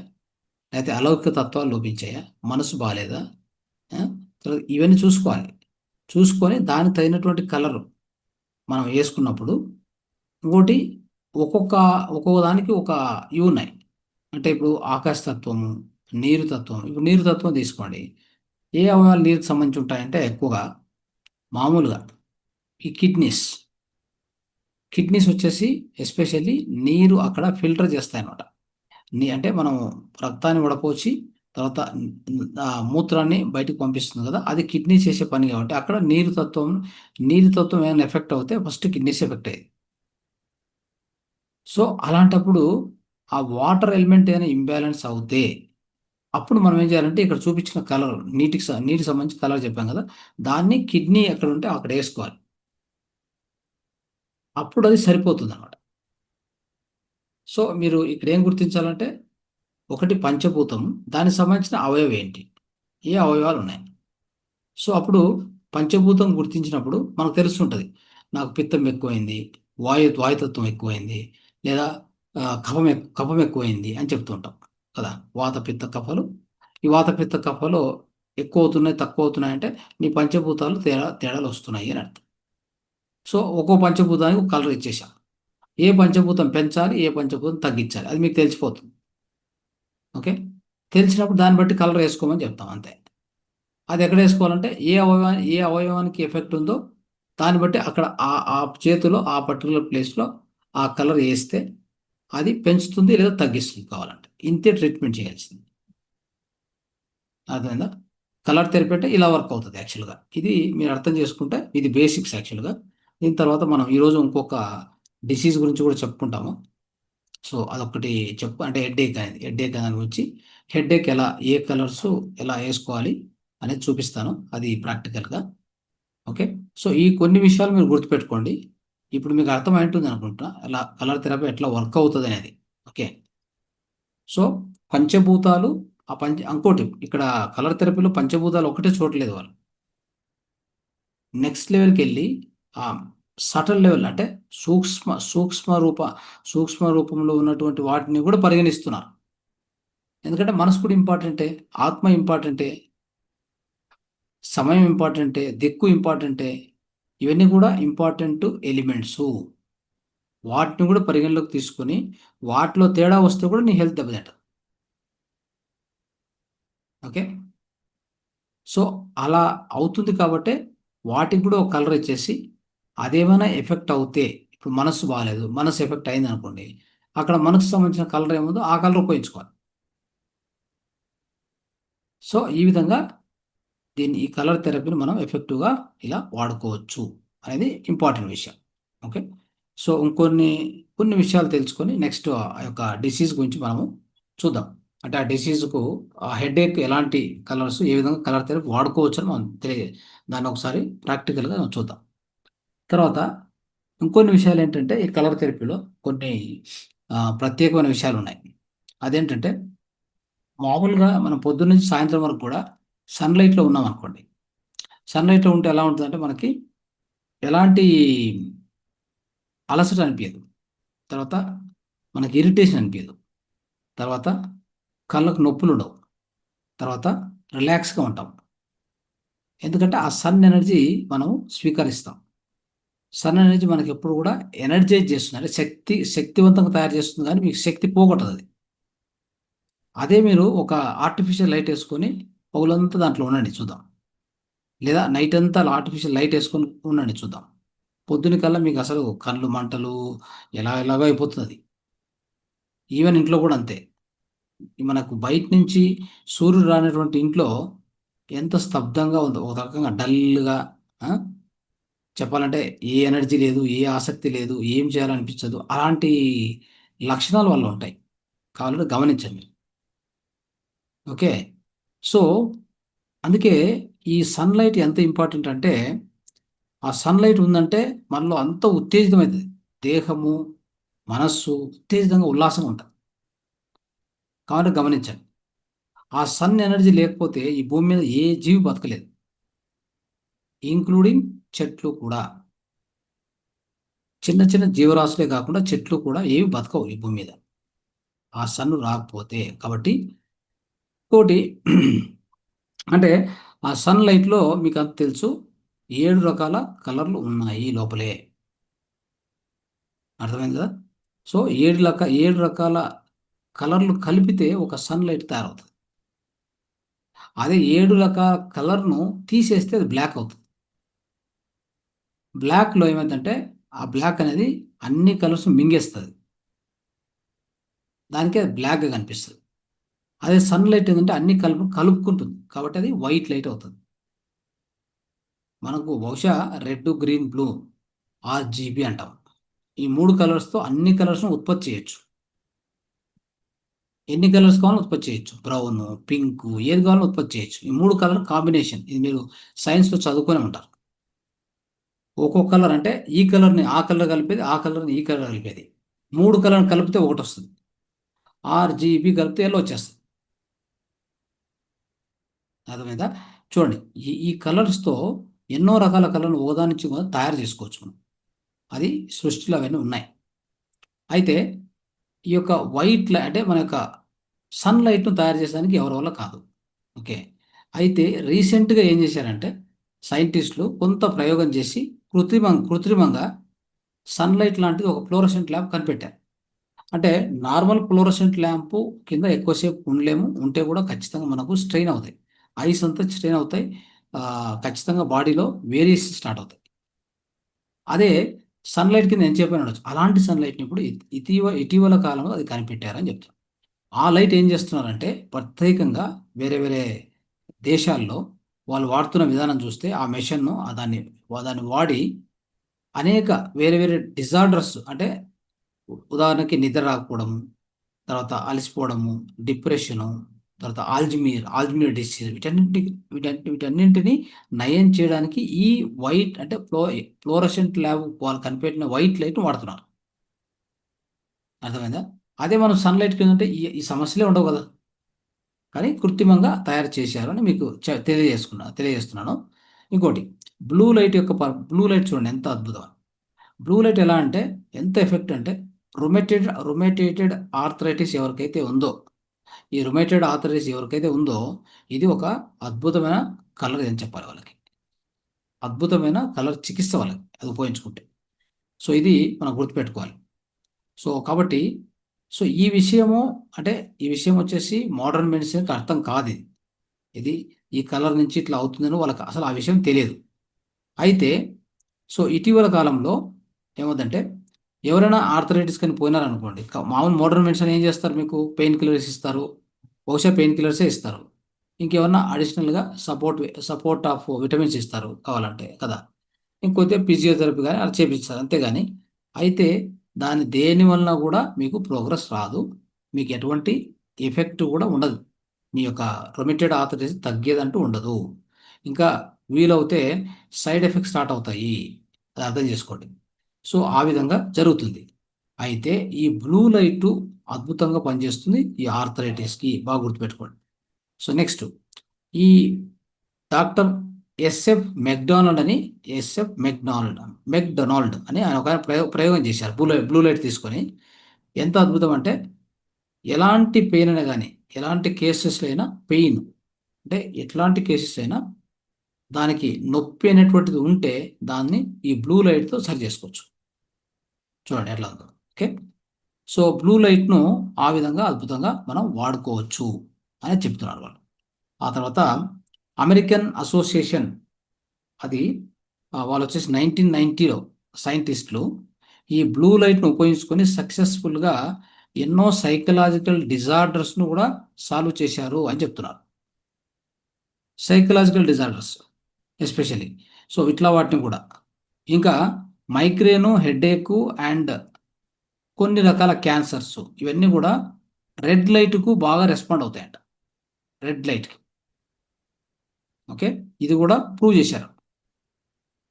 లేకపోతే అలౌకిక తత్వాలు లోపించాయా, మనసు బాగాలేదా, తర్వాత ఇవన్నీ చూసుకోవాలి. చూసుకొని దానికి తగినటువంటి కలర్ మనం వేసుకున్నప్పుడు, ఇంకోటి ఒక్కొక్క దానికి ఒక ఇవి ఉన్నాయి. అంటే ఇప్పుడు ఆకాశతత్వము, నీరు తత్వం. ఇప్పుడు నీరు తత్వం తీసుకోండి. ఏ అవయవాలు నీరుకి సంబంధించి ఉంటాయంటే ఎక్కువగా మామూలుగా ఈ కిడ్నీస్ వచ్చేసి ఎస్పెషల్లీ నీరు అక్కడ ఫిల్టర్ చేస్తాయన్నమాట. అంటే మనం రక్తాన్ని వడపోసి తర్వాత మూత్రాన్ని బయటకు పంపిస్తుంది కదా, అది కిడ్నీ చేసే పని. కాబట్టి అక్కడ నీరు తత్వం ఏమైనా ఎఫెక్ట్ అవుతే ఫస్ట్ కిడ్నీస్ ఎఫెక్ట్ అయ్యేది. సో అలాంటప్పుడు ఆ వాటర్ ఎలిమెంట్ ఏమైనా ఇంబ్యాలెన్స్ అవుతే అప్పుడు మనం ఏం చేయాలంటే ఇక్కడ చూపించిన కలర్, నీటికి సంబంధించి కలర్ చెప్పాం కదా, దాన్ని కిడ్నీ ఎక్కడ ఉంటే అక్కడ వేసుకోవాలి. అప్పుడు అది సరిపోతుంది అనమాట. సో మీరు ఇక్కడ ఏం గుర్తించాలంటే, ఒకటి పంచభూతం, దానికి సంబంధించిన అవయవం ఏంటి, ఏ అవయవాలు ఉన్నాయి. సో అప్పుడు పంచభూతం గుర్తించినప్పుడు మనకు తెలుస్తుంటుంది, నాకు పిత్తం ఎక్కువైంది, వాయుతత్వం ఎక్కువైంది, లేదా కఫం ఎక్కువైంది అని చెప్తూ ఉంటాం కదా. వాత పిత్త కఫలు, ఈ వాత పిత్త కఫలు ఎక్కువ అవుతున్నాయి, తక్కువ అవుతున్నాయి అంటే నీ పంచభూతాలు తేడాలు వస్తున్నాయి అని అర్థం. సో ఒక్కో పంచభూతానికి ఒక కలర్ ఇచ్చేసాం. ఏ పంచభూతం పెంచాలి, ఏ పంచభూతం తగ్గించాలి, అది మీకు తెలిసిపోతుంది. ఓకే, తెలిసినప్పుడు దాన్ని బట్టి కలర్ వేసుకోమని చెప్తాం అంతే. అది ఎక్కడ వేసుకోవాలంటే ఏ అవయవానికి ఎఫెక్ట్ ఉందో దాన్ని బట్టి అక్కడ ఆ చేతిలో ఆ పర్టికులర్ ప్లేస్లో ఆ కలర్ వేస్తే అది పెంచుతుంది లేదా తగ్గిస్తుంది కావాలంటే. ఇంతే ట్రీట్మెంట్ చేయాల్సింది. అర్థమైందా? కలర్ థెరపీ అంటే ఇలా వర్క్ అవుతుంది యాక్చువల్గా. ఇది మీరు అర్థం చేసుకుంటే ఇది బేసిక్స్ యాక్చువల్గా. దీని తర్వాత మనం ఈరోజు ఇంకొక డిసీజ్ గురించి కూడా చెప్పుకుంటాము. సో అదొకటి అంటే హెడ్ఏక్ దాని గురించి, హెడ్ఏక్ ఏ కలర్స్ ఎలా వేసుకోవాలి అనేది చూపిస్తాను, అది ప్రాక్టికల్గా. ఓకే, సో ఈ కొన్ని విషయాలు మీరు గుర్తుపెట్టుకోండి. ఇప్పుడు మీకు అర్థమై ఉంటుంది అనుకుంటా అలా కలర్ థెరపీ ఎట్లా వర్క్ అవుతుంది అనేది. ఓకే, సో పంచభూతాలు, ఇంకోటి ఇక్కడ కలర్ థెరపీలో పంచభూతాలు ఒకటే చూడలేదు వాళ్ళు. నెక్స్ట్ లెవెల్కి వెళ్ళి ఆ సటల్ లెవెల్ అంటే సూక్ష్మ రూపంలో ఉన్నటువంటి వాటిని కూడా పరిగణిస్తున్నారు. ఎందుకంటే మనసు కూడా ఇంపార్టెంటే, ఆత్మ ఇంపార్టెంటే, సమయం ఇంపార్టెంటే, దిక్కు ఇంపార్టెంటే. ఇవన్నీ కూడా ఇంపార్టెంట్ ఎలిమెంట్స్. వాటిని కూడా పరిగణలోకి తీసుకొని వాటిలో తేడా వస్తే కూడా నీ హెల్త్ దెబ్బతింటది. ఓకే, సో అలా అవుతుంది కాబట్టి వాటికి కూడా ఒక కలర్ ఇచ్చేసి, అదేమైనా ఎఫెక్ట్ అవుతే, ఇప్పుడు మనసు బాగాలేదు, మనసు ఎఫెక్ట్ అయింది అనుకోండి, అక్కడ మనసుకు సంబంధించిన కలర్ ఏముందో ఆ కలర్ ఉపయోగించుకోవాలి. సో ఈ విధంగా ఈ కలర్ థెరపీని మనం ఎఫెక్టివ్గా ఇలా వాడుకోవచ్చు అనేది ఇంపార్టెంట్ విషయం. ఓకే. సో కొన్ని విషయాలు తెలుసుకొని నెక్స్ట్ ఆ యొక్క డిసీజ్ గురించి మనము చూద్దాం. అంటే ఆ డిసీజ్కు ఆ హెడేక్ ఎలాంటి కలర్స్ ఏ విధంగా కలర్ థెరపీ వాడుకోవచ్చు అని మనం దాన్ని ఒకసారి ప్రాక్టికల్గా చూద్దాం. తర్వాత ఇంకొన్ని విషయాలు ఏంటంటే ఈ కలర్ థెరపీలో కొన్ని ప్రత్యేకమైన విషయాలు ఉన్నాయి. అదేంటంటే మామూలుగా మనం పొద్దున్న నుంచి సాయంత్రం వరకు కూడా సన్లైట్లో ఉన్నాం అనుకోండి. సన్లైట్లో ఉంటే ఎలా ఉంటుందంటే మనకి ఎలాంటి అలసట అనిపించదు. తర్వాత మనకి ఇరిటేషన్ అనిపించదు. తర్వాత కళ్ళకు నొప్పులు ఉండవు. తర్వాత రిలాక్స్గా ఉంటాం. ఎందుకంటే ఆ సన్ ఎనర్జీ మనం స్వీకరిస్తాం. సన్ ఎనర్జీ మనకి ఎప్పుడు కూడా ఎనర్జైజ్ చేస్తుంది, అంటే శక్తివంతంగా తయారు చేస్తుంది, కానీ మీకు శక్తి పోగొట్టదు అది. అదే మీరు ఒక ఆర్టిఫిషియల్ లైట్ వేసుకొని పగులంతా దాంట్లో ఉండండి చూద్దాం, లేదా నైట్ అంతా ఆర్టిఫిషియల్ లైట్ వేసుకొని ఉండండి చూద్దాం. పొద్దున కల్లా మీకు అసలు కళ్ళు మంటలు ఎలాగో అయిపోతుంది. ఈవెన్ ఇంట్లో కూడా అంతే. మనకు బయట నుంచి సూర్యుడు రానటువంటి ఇంట్లో ఎంత స్తబ్దంగా ఉందో, ఒక రకంగా డల్గా, చెప్పాలంటే ఏ ఎనర్జీ లేదు, ఏ ఆసక్తి లేదు, ఏం చేయాలనిపించదు. అలాంటి లక్షణాలు వల్ల ఉంటాయి. కావాలంటే గమనించండి. ఓకే. సో అందుకే ఈ సన్లైట్ ఎంత ఇంపార్టెంట్ అంటే, ఆ సన్లైట్ ఉందంటే మనలో అంత ఉత్తేజితమవుతుంది. దేహము, మనస్సు ఉత్తేజితంగా, ఉల్లాసంగా ఉంటుంది. కాబట్టి గమనించండి. ఆ సన్ ఎనర్జీ లేకపోతే ఈ భూమి మీద ఏ జీవి బతకలేదు, ఇంక్లూడింగ్ చెట్లు కూడా. చిన్న చిన్న జీవరాశులే కాకుండా చెట్లు కూడా ఏవి బతకవు ఈ భూమి మీద ఆ సన్ రాకపోతే. కాబట్టి ఇంకోటి అంటే ఆ సన్లైట్లో మీకు అంత తెలుసు 7 రకాల కలర్లు ఉన్నాయి లోపలే. అర్థమైంది కదా? సో 7 రకాల కలర్లు కలిపితే ఒక సన్లైట్ తయారవుతుంది. అదే 7 రకాల కలర్ను తీసేస్తే అది బ్లాక్ అవుతుంది. బ్లాక్లో ఏమైందంటే ఆ బ్లాక్ అనేది అన్ని కలర్స్ మింగేస్తుంది, దానికే అది బ్లాక్గా కనిపిస్తుంది. అదే సన్లైట్ ఏంటంటే అన్ని కలుపుకుంటుంది, కాబట్టి అది వైట్ లైట్ అవుతుంది. మనకు బహుశా రెడ్, గ్రీన్, బ్లూ, ఆర్జీబీ అంటాం. ఈ 3 కలర్స్తో అన్ని కలర్స్ను ఉత్పత్తి చేయొచ్చు. ఎన్ని కలర్స్ కావాలో ఉత్పత్తి చేయొచ్చు. బ్రౌన్, పింక్, ఏది కావాలో ఉత్పత్తి చేయొచ్చు. ఈ 3 కలర్ కాంబినేషన్, ఇది మీరు సైన్స్లో చదువుకొని ఉంటారు. ఒక్కొక్క కలర్ అంటే ఈ కలర్ని ఆ కలర్ కలిపేది, ఆ కలర్ని ఈ కలర్ కలిపేది. 3 కలర్ కలిపితే ఒకటి వస్తుంది. ఆర్జీబీ కలిపితే ఎల్లో వచ్చేస్తుంది. అర్థమైందా? చూడండి, ఈ కలర్స్తో ఎన్నో రకాల కలర్లు ఒకదాని నుంచి కూడా తయారు చేసుకోవచ్చు మనం. అది సృష్టిలో అవన్నీ ఉన్నాయి. అయితే ఈ యొక్క వైట్ అంటే మన యొక్క సన్లైట్ను తయారు చేసడానికి ఎవరి వల్ల కాదు. ఓకే. అయితే రీసెంట్గా ఏం చేశారంటే సైంటిస్టులు కొంత ప్రయోగం చేసి కృత్రిమంగా సన్లైట్ లాంటిది ఒక ఫ్లోరసెంట్ ల్యాంప్ కనిపెట్టారు. అంటే నార్మల్ ఫ్లోరసెంట్ ల్యాంపు కింద ఎక్కువసేపు ఉండలేము, ఉంటే కూడా ఖచ్చితంగా మనకు స్ట్రెయిన్ అవుతాయి, ఐస్ అంతా స్ట్రెయిన్ అవుతాయి, ఖచ్చితంగా బాడీలో వేరియేషన్ స్టార్ట్ అవుతాయి. అదే సన్లైట్ కింద ఎంత చెప్పాను అనొచ్చు. అలాంటి సన్లైట్ని ఇప్పుడు ఇటీవల కాలంలో అది కనిపెట్టారని చెప్తారు. ఆ లైట్ ఏం చేస్తున్నారంటే ప్రత్యేకంగా వేరే వేరే దేశాల్లో వాళ్ళు వాడుతున్న విధానం చూస్తే ఆ మెషిన్ను దాన్ని వాడి అనేక వేరే వేరే డిజార్డర్స్, అంటే ఉదాహరణకి నిద్ర రాకపోవడము, తర్వాత అలసిపోవడము, డిప్రెషను, తర్వాత ఆల్జిమీర్ డిసీజ్, వీటన్నింటినీ నయం చేయడానికి ఈ వైట్ అంటే ఫ్లోరసెంట్ ల్యాబ్ వాళ్ళు కనిపెట్టిన వైట్ లైట్ వాడుతున్నారు. అర్థమైందా? అదే మనం సన్లైట్ కింద ఉంటే ఈ సమస్యలే ఉండవు కదా. కానీ కృత్రిమంగా తయారు చేశారు అని మీకు తెలియజేస్తున్నాను. ఇంకోటి, బ్లూ లైట్ చూడండి ఎంత అద్భుతం. బ్లూ లైట్ ఎలా అంటే ఎంత ఎఫెక్ట్ అంటే రొమాటేటెడ్ ఆర్థరైటిస్ ఎవరికైతే ఉందో, ఈ రొమాటైడ్ ఆర్థరైటిస్ ఎవరికైతే ఉందో, ఇది ఒక అద్భుతమైన కలర్ అని చెప్పాలి వాళ్ళకి. అద్భుతమైన కలర్ చికిత్స వాళ్ళకి అది ఉపయోగించుకుంటే. సో ఇది మనం గుర్తుపెట్టుకోవాలి. సో కాబట్టి ఈ విషయము అంటే ఈ విషయం వచ్చేసి మోడర్న్ మెడిసిన్కి అర్థం కాదు ఇది. ఇది ఈ కలర్ నుంచి ఇట్లా అవుతుందని వాళ్ళకి అసలు ఆ విషయం తెలియదు. అయితే ఇటీవల కాలంలో ఏమవుతుందంటే ఎవరైనా ఆర్థరైటిస్ కానీ పోయినారనుకోండి, మామూలు మోడర్న్ మెడిసిన్ ఏం చేస్తారు, మీకు పెయిన్ కిల్లర్స్ ఇస్తారు, బహుశా పెయిన్ కిల్లర్సే ఇస్తారు. ఇంకేమన్నా అడిషనల్గా సపోర్ట్ ఆఫ్ విటమిన్స్ ఇస్తారు కావాలంటే కదా. ఇంకొద్దిగా ఫిజియోథెరపీ కానీ అలా చేపిస్తారు అంతేగాని. అయితే దేని వలన కూడా మీకు ప్రోగ్రెస్ రాదు, మీకు ఎటువంటి ఎఫెక్ట్ కూడా ఉండదు, మీ యొక్క రొమెటెడ్ ఆర్థరైటిస్ తగ్గేదంటూ ఉండదు. ఇంకా వీలవుతే సైడ్ ఎఫెక్ట్స్ స్టార్ట్ అవుతాయి, అది అర్థం చేసుకోండి. సో ఆ విధంగా జరుగుతుంది. అయితే ఈ బ్లూ లైట్ అద్భుతంగా పనిచేస్తుంది ఈ ఆర్థరైటిస్కి, బాగా గుర్తుపెట్టుకోండి. సో నెక్స్ట్, ఈ డాక్టర్ ఎస్ఎఫ్ మెక్డొనాల్డ్ అని ఆయన ఒక ప్రయోగం చేశారు బ్లూ లైట్ తీసుకొని. ఎంత అద్భుతం అంటే, ఎలాంటి పెయిన్ అయినా కానీ, ఎలాంటి కేసెస్లో అయినా పెయిన్ అంటే ఎట్లాంటి కేసెస్ అయినా దానికి నొప్పి అనేటువంటిది ఉంటే దాన్ని ఈ బ్లూ లైట్తో సరి చేసుకోవచ్చు. చూడండి ఎట్లా ఉందో. ఓకే, సో బ్లూ లైట్ను ఆ విధంగా అద్భుతంగా మనం వాడుకోవచ్చు అని చెప్తున్నారు వాళ్ళు. ఆ తర్వాత అమెరికన్ అసోసియేషన్, అది వాళ్ళు వచ్చేసి 1990లో సైంటిస్టులు ఈ బ్లూ లైట్ను ఉపయోగించుకొని సక్సెస్ఫుల్గా ఎన్నో సైకలాజికల్ డిజార్డర్స్ను కూడా సాల్వ్ చేశారు అని చెప్తున్నారు. సైకలాజికల్ డిజార్డర్స్ ఎస్పెషల్లీ, సో ఇట్లా వాటిని కూడా. ఇంకా మైగ్రేను, హెడేకు అండ్ కొన్ని రకాల క్యాన్సర్స్, ఇవన్నీ కూడా రెడ్ లైట్కు బాగా రెస్పాండ్ అవుతాయంట, రెడ్ లైట్కి. ఓకే, ఇది కూడా ప్రూవ్ చేశారు.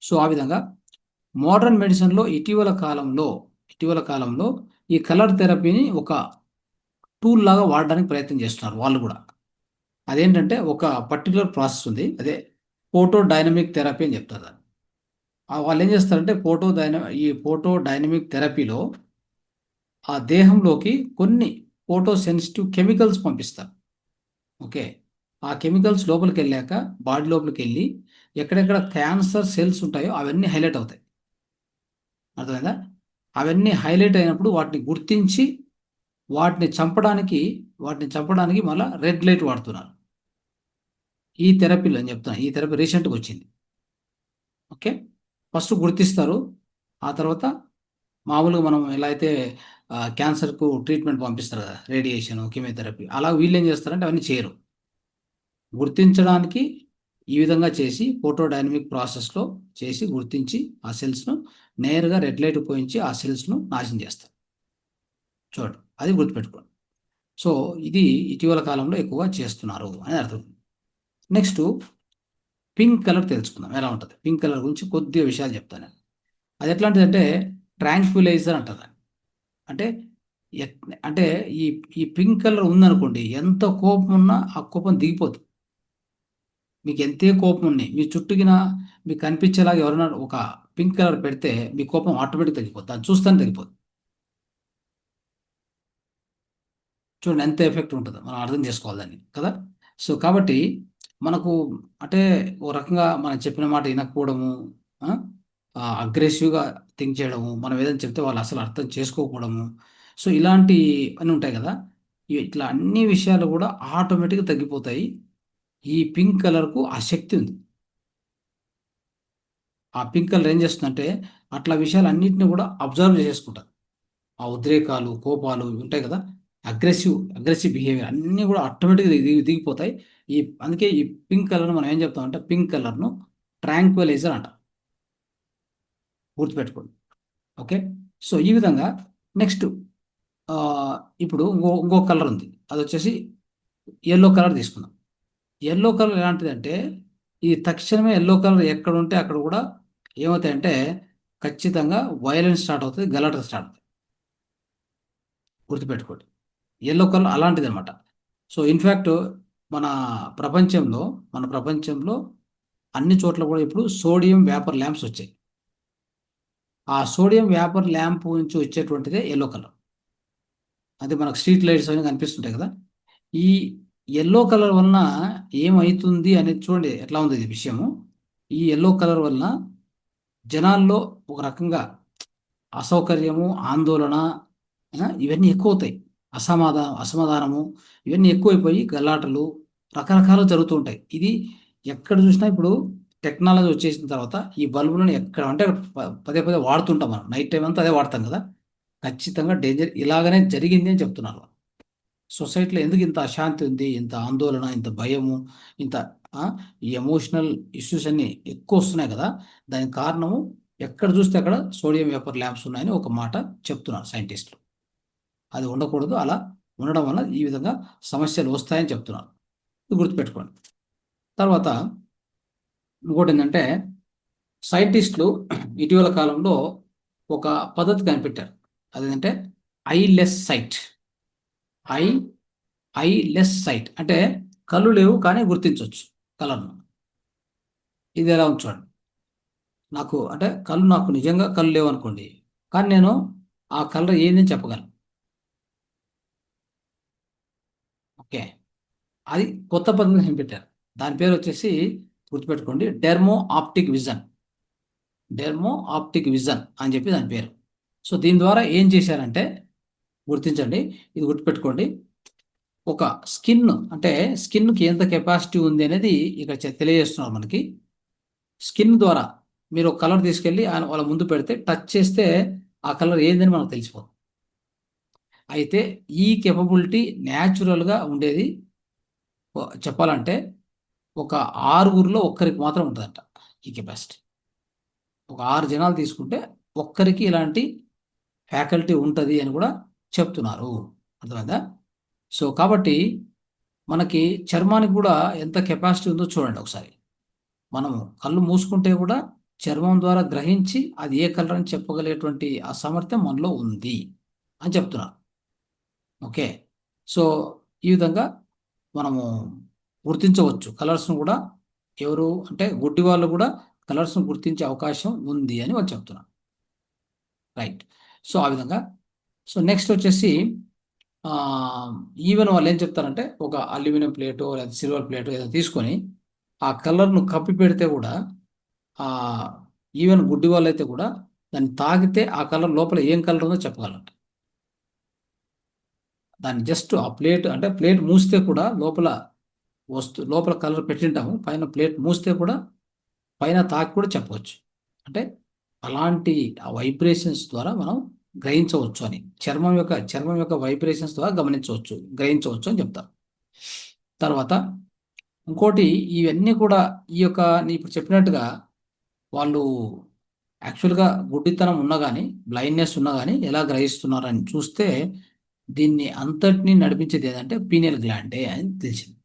సో ఆ విధంగా మోడర్న్ మెడిసిన్లో ఇటీవల కాలంలో ఈ కలర్ థెరపీని ఒక టూల్ లాగా వాడడానికి ప్రయత్నం చేస్తున్నారు వాళ్ళు కూడా. అదేంటంటే ఒక పర్టికులర్ ప్రాసెస్ ఉంది, అదే ఫోటో డైనమిక్ థెరపీ అని చెప్తారు దాన్ని. వాళ్ళు ఏం చేస్తారంటే ఈ ఫోటో డైనమిక్ థెరపీలో ఆ దేహంలోకి కొన్ని ఫోటో సెన్సిటివ్ కెమికల్స్ పంపిస్తారు. ఓకే, ఆ కెమికల్స్ లోపలికి వెళ్ళాక, బాడీ లోపలికి వెళ్ళి ఎక్కడెక్కడ క్యాన్సర్ సెల్స్ ఉంటాయో అవన్నీ హైలైట్ అవుతాయి. అర్థమైందా? అవన్నీ హైలైట్ అయినప్పుడు వాటిని గుర్తించి వాటిని చంపడానికి మళ్ళీ రెడ్ లైట్ వాడుతున్నారు ఈ థెరపీలో అని చెప్తున్నా. ఈ థెరపీ రీసెంట్గా వచ్చింది. ఓకే, ఫస్ట్ గుర్తిస్తారు, ఆ తర్వాత మామూలుగా మనం ఎలా అయితే క్యాన్సర్కు ట్రీట్మెంట్ పంపిస్తారు కదా, రేడియేషన్, కీమోథెరపీ, అలా వీళ్ళు ఏం చేస్తారంటే అవన్నీ చేయరు. గుర్తించడానికి ఈ విధంగా చేసి ఫోటో డైనమిక్ ప్రాసెస్లో చేసి గుర్తించి ఆ సెల్స్ను నేరుగా రెడ్ లైట్ ఉపయోగించి ఆ సెల్స్ను నాశనం చేస్తారు. చూడండి, అది గుర్తుపెట్టుకోండి. సో ఇది ఇటీవల కాలంలో ఎక్కువగా చేస్తున్నారు అని అర్థం. నెక్స్ట్, పింక్ కలర్ తెలుసుకుందాం ఎలా ఉంటుంది. పింక్ కలర్ గురించి కొద్దిగా విషయాలు చెప్తాను. అది ఎట్లాంటిదంటే ట్రాంక్విలైజర్ అంటుంది. అంటే అంటే ఈ ఈ పింక్ కలర్ ఉందనుకోండి, ఎంత కోపం ఉన్నా ఆ కోపం దిగిపోతుంది. మీకు ఎంతే కోపం ఉన్నాయి, మీ చుట్టూకిన మీకు కనిపించేలాగా ఎవరైనా ఒక పింక్ కలర్ పెడితే మీ కోపం ఆటోమేటిక్ తగ్గిపోతుంది, అది చూస్తానే తగ్గిపోతుంది. చూడండి ఎంత ఎఫెక్ట్ ఉంటుందో, మనం అర్థం చేసుకోవాలి దాన్ని కదా. సో కాబట్టి మనకు అంటే ఓ రకంగా మనం చెప్పిన మాట వినకపోవడము, అగ్రెసివ్గా థింక్ చేయడము, మనం ఏదైనా చెప్తే వాళ్ళు అసలు అర్థం చేసుకోకపోవడము, సో ఇలాంటి అన్నీ ఉంటాయి కదా. ఇట్లా అన్ని విషయాలు కూడా ఆటోమేటిక్గా తగ్గిపోతాయి. ఈ పింక్ కలర్కు ఆ శక్తి ఉంది. ఆ పింక్ కలర్ ఏం చేస్తుందంటే అట్లా విషయాలన్నింటినీ కూడా అబ్జర్వ్ చేసుకుంటుంది. ఆ ఉద్రేకాలు, కోపాలు ఇవి ఉంటాయి కదా, అగ్రెసివ్ బిహేవియర్ అన్నీ కూడా ఆటోమేటిక్గా దిగిపోతాయి. అందుకే ఈ పింక్ కలర్ను మనం ఏం చెప్తామంటే పింక్ కలర్ను ట్రాంక్విలైజర్ అంట, గుర్తుపెట్టుకోండి. ఓకే, సో ఈ విధంగా నెక్స్ట్ ఇప్పుడు ఇంకో కలర్ ఉంది, అది వచ్చేసి ఎల్లో కలర్ తీసుకుందాం. ఎల్లో కలర్ ఎలాంటిదంటే ఇది తక్షణమే ఎల్లో కలర్ ఎక్కడ ఉంటే అక్కడ కూడా ఏమవుతాయంటే ఖచ్చితంగా వైలెన్స్ స్టార్ట్ అవుతుంది, గలాట స్టార్ట్ అవుతుంది. గుర్తుపెట్టుకోండి, ఎల్లో కలర్ అలాంటిది అనమాట. సో ఇన్ఫ్యాక్ట్ మన ప్రపంచంలో మన ప్రపంచంలో అన్ని చోట్ల కూడా ఇప్పుడు సోడియం వేపర్ ల్యాంప్స్ వచ్చాయి. ఆ సోడియం వేపర్ ల్యాంప్ నుంచి వచ్చేటువంటిదే ఎల్లో కలర్. అది మనకు స్ట్రీట్ లైట్స్ అని కనిపిస్తుంటాయి కదా. ఈ ఎల్లో కలర్ వలన ఏమవుతుంది అనేది చూడండి ఎట్లా ఉంది ఇది విషయము. ఈ ఎల్లో కలర్ వలన జనాల్లో ఒక రకంగా అసౌకర్యము, ఆందోళన, ఇవన్నీ ఎక్కువ అవుతాయి. అసమాధానము ఇవన్నీ ఎక్కువైపోయి గలాటలు రకరకాలు జరుగుతూ ఉంటాయి. ఇది ఎక్కడ చూసినా ఇప్పుడు టెక్నాలజీ వచ్చేసిన తర్వాత ఈ బల్బులను ఎక్కడ అంటే పదే పదే వాడుతుంటాం, మనం నైట్ టైం అంతా అదే వాడతాం కదా. ఖచ్చితంగా డేంజర్ ఇలాగనే జరిగింది అని చెప్తున్నారు. సొసైటీలో ఎందుకు ఇంత అశాంతి ఉంది, ఇంత ఆందోళన, ఇంత భయము, ఇంత ఈ ఎమోషనల్ ఇష్యూస్ అన్ని ఎక్కువ వస్తున్నాయి కదా, దానికి కారణము ఎక్కడ చూస్తే అక్కడ సోడియం వేపర్ ల్యాంప్స్ ఉన్నాయని ఒక మాట చెప్తున్నారు సైంటిస్టులు. అది ఉండకూడదు, అలా ఉండడం వల్ల ఈ విధంగా సమస్యలు వస్తాయని చెప్తున్నారు. ఇది గుర్తుపెట్టుకోండి. తర్వాత ఇంకోటి ఏంటంటే, సైంటిస్టులు ఇటీవల కాలంలో ఒక పద్ధతి కనిపెట్టారు. అదేంటంటే ఐలెస్ సైట్. ఐ ఐలెస్ సైట్ అంటే కళ్ళు లేవు కానీ గుర్తించవచ్చు కలర్ను. ఇది ఎలా ఉంది చూడండి. నాకు నిజంగా కళ్ళు లేవు అనుకోండి, కానీ నేను ఆ కలర్ ఏందని చెప్పగలను. ఓకే, అది కొత్త పద్ధతి కనిపెట్టారు. దాని పేరు వచ్చేసి గుర్తుపెట్టుకోండి, డెర్మో ఆప్టిక్ విజన్ అని చెప్పి దాని పేరు. సో దీని ద్వారా ఏం చేశారంటే, గుర్తించండి, ఇది గుర్తుపెట్టుకోండి, ఒక స్కిన్కి ఎంత కెపాసిటీ ఉంది అనేది ఇక్కడ తెలియజేస్తున్నారు మనకి. స్కిన్ ద్వారా మీరు ఒక కలర్ తీసుకెళ్ళి వాళ్ళ ముందు పెడితే టచ్ చేస్తే ఆ కలర్ ఏందని మనకు తెలిసిపోతుంది. అయితే ఈ కెపబిలిటీ న్యాచురల్గా ఉండేది చెప్పాలంటే ఒక 6గురిలో ఒక్కరికి మాత్రం ఉంటుందంట ఈ కెపాసిటీ. ఒక 6 జనాలు తీసుకుంటే ఒక్కరికి ఇలాంటి ఫ్యాకల్టీ ఉంటుంది అని కూడా చెప్తున్నారు. అర్థమైందా? సో కాబట్టి మనకి చర్మానికి కూడా ఎంత కెపాసిటీ ఉందో చూడండి ఒకసారి. మనము కళ్ళు మూసుకుంటే కూడా చర్మం ద్వారా గ్రహించి అది ఏ కలర్ అని చెప్పగలిగేటువంటి ఆ సామర్థ్యం మనలో ఉంది అని చెప్తున్నారు. ఓకే, సో ఈ విధంగా మనము గుర్తించవచ్చు కలర్స్ను కూడా. ఎవరు అంటే గుడ్డి వాళ్ళు కూడా కలర్స్ను గుర్తించే అవకాశం ఉంది అని వాళ్ళు చెప్తున్నారు. రైట్. సో ఆ విధంగా. సో నెక్స్ట్ వచ్చేసి ఈవెన్ వాళ్ళు ఏం చెప్తారంటే, ఒక అల్యూమినియం ప్లేటో లేదా సిల్వర్ ప్లేటో ఏదో తీసుకొని ఆ కలర్ను కప్పి పెడితే కూడా ఈవెన్ గుడ్డి వాళ్ళు అయితే కూడా దాన్ని తాగితే ఆ కలర్ లోపల ఏం కలర్ ఉందో చెప్పగలరు. దాన్ని జస్ట్ ఆ ప్లేట్ మూస్తే కూడా లోపల కలర్ పెట్టింటాము, పైన ప్లేట్ మూస్తే కూడా పైన తాకి కూడా చెప్పవచ్చు. అంటే అలాంటి ఆ వైబ్రేషన్స్ ద్వారా మనం గ్రహించవచ్చు అని, చర్మం యొక్క వైబ్రేషన్స్ ద్వారా గ్రహించవచ్చు అని చెప్తారు. తర్వాత ఇంకోటి, ఇవన్నీ కూడా నేను ఇప్పుడు చెప్పినట్టుగా వాళ్ళు యాక్చువల్గా గుడ్డితనం ఉన్నా కానీ, బ్లైండ్నెస్ ఉన్నా కానీ ఎలా గ్రహిస్తున్నారని చూస్తే దీన్ని అంతటినీ నడిపించేది ఏంటంటే పీనియల్ గ్లాండే అని తెలిసింది.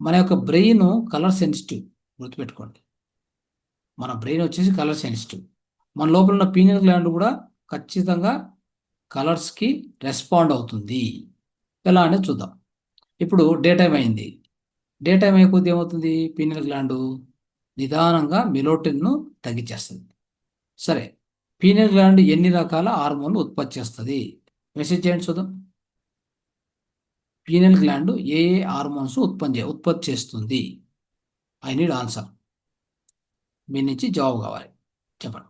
మన యొక్క బ్రెయిన్ కలర్ సెన్సిటివ్, గుర్తుపెట్టుకోండి. మన బ్రెయిన్ వచ్చేసి కలర్ సెన్సిటివ్. మన లోపల ఉన్న పీనియల్ గ్లాండ్ కూడా ఖచ్చితంగా కలర్స్కి రెస్పాండ్ అవుతుంది. ఎలా అనేది చూద్దాం. ఇప్పుడు డే టైం అయింది. డే టైం అయిపోతే ఏమవుతుంది, పీనియల్ గ్లాండ్ నిదానంగా మెలోటిన్ను తగ్గించేస్తుంది. సరే, పీనియల్ గ్లాండ్ ఎన్ని రకాల హార్మోన్లు ఉత్పత్తి చేస్తుంది? మెసేజ్ చేయండి చూద్దాం. పీనియల్ గ్లాండ్ ఏ హార్మోన్స్ ఉత్పత్తి చేస్తుంది? I need answer. మీ నుంచి జవాబు కావాలి, చెప్పండి.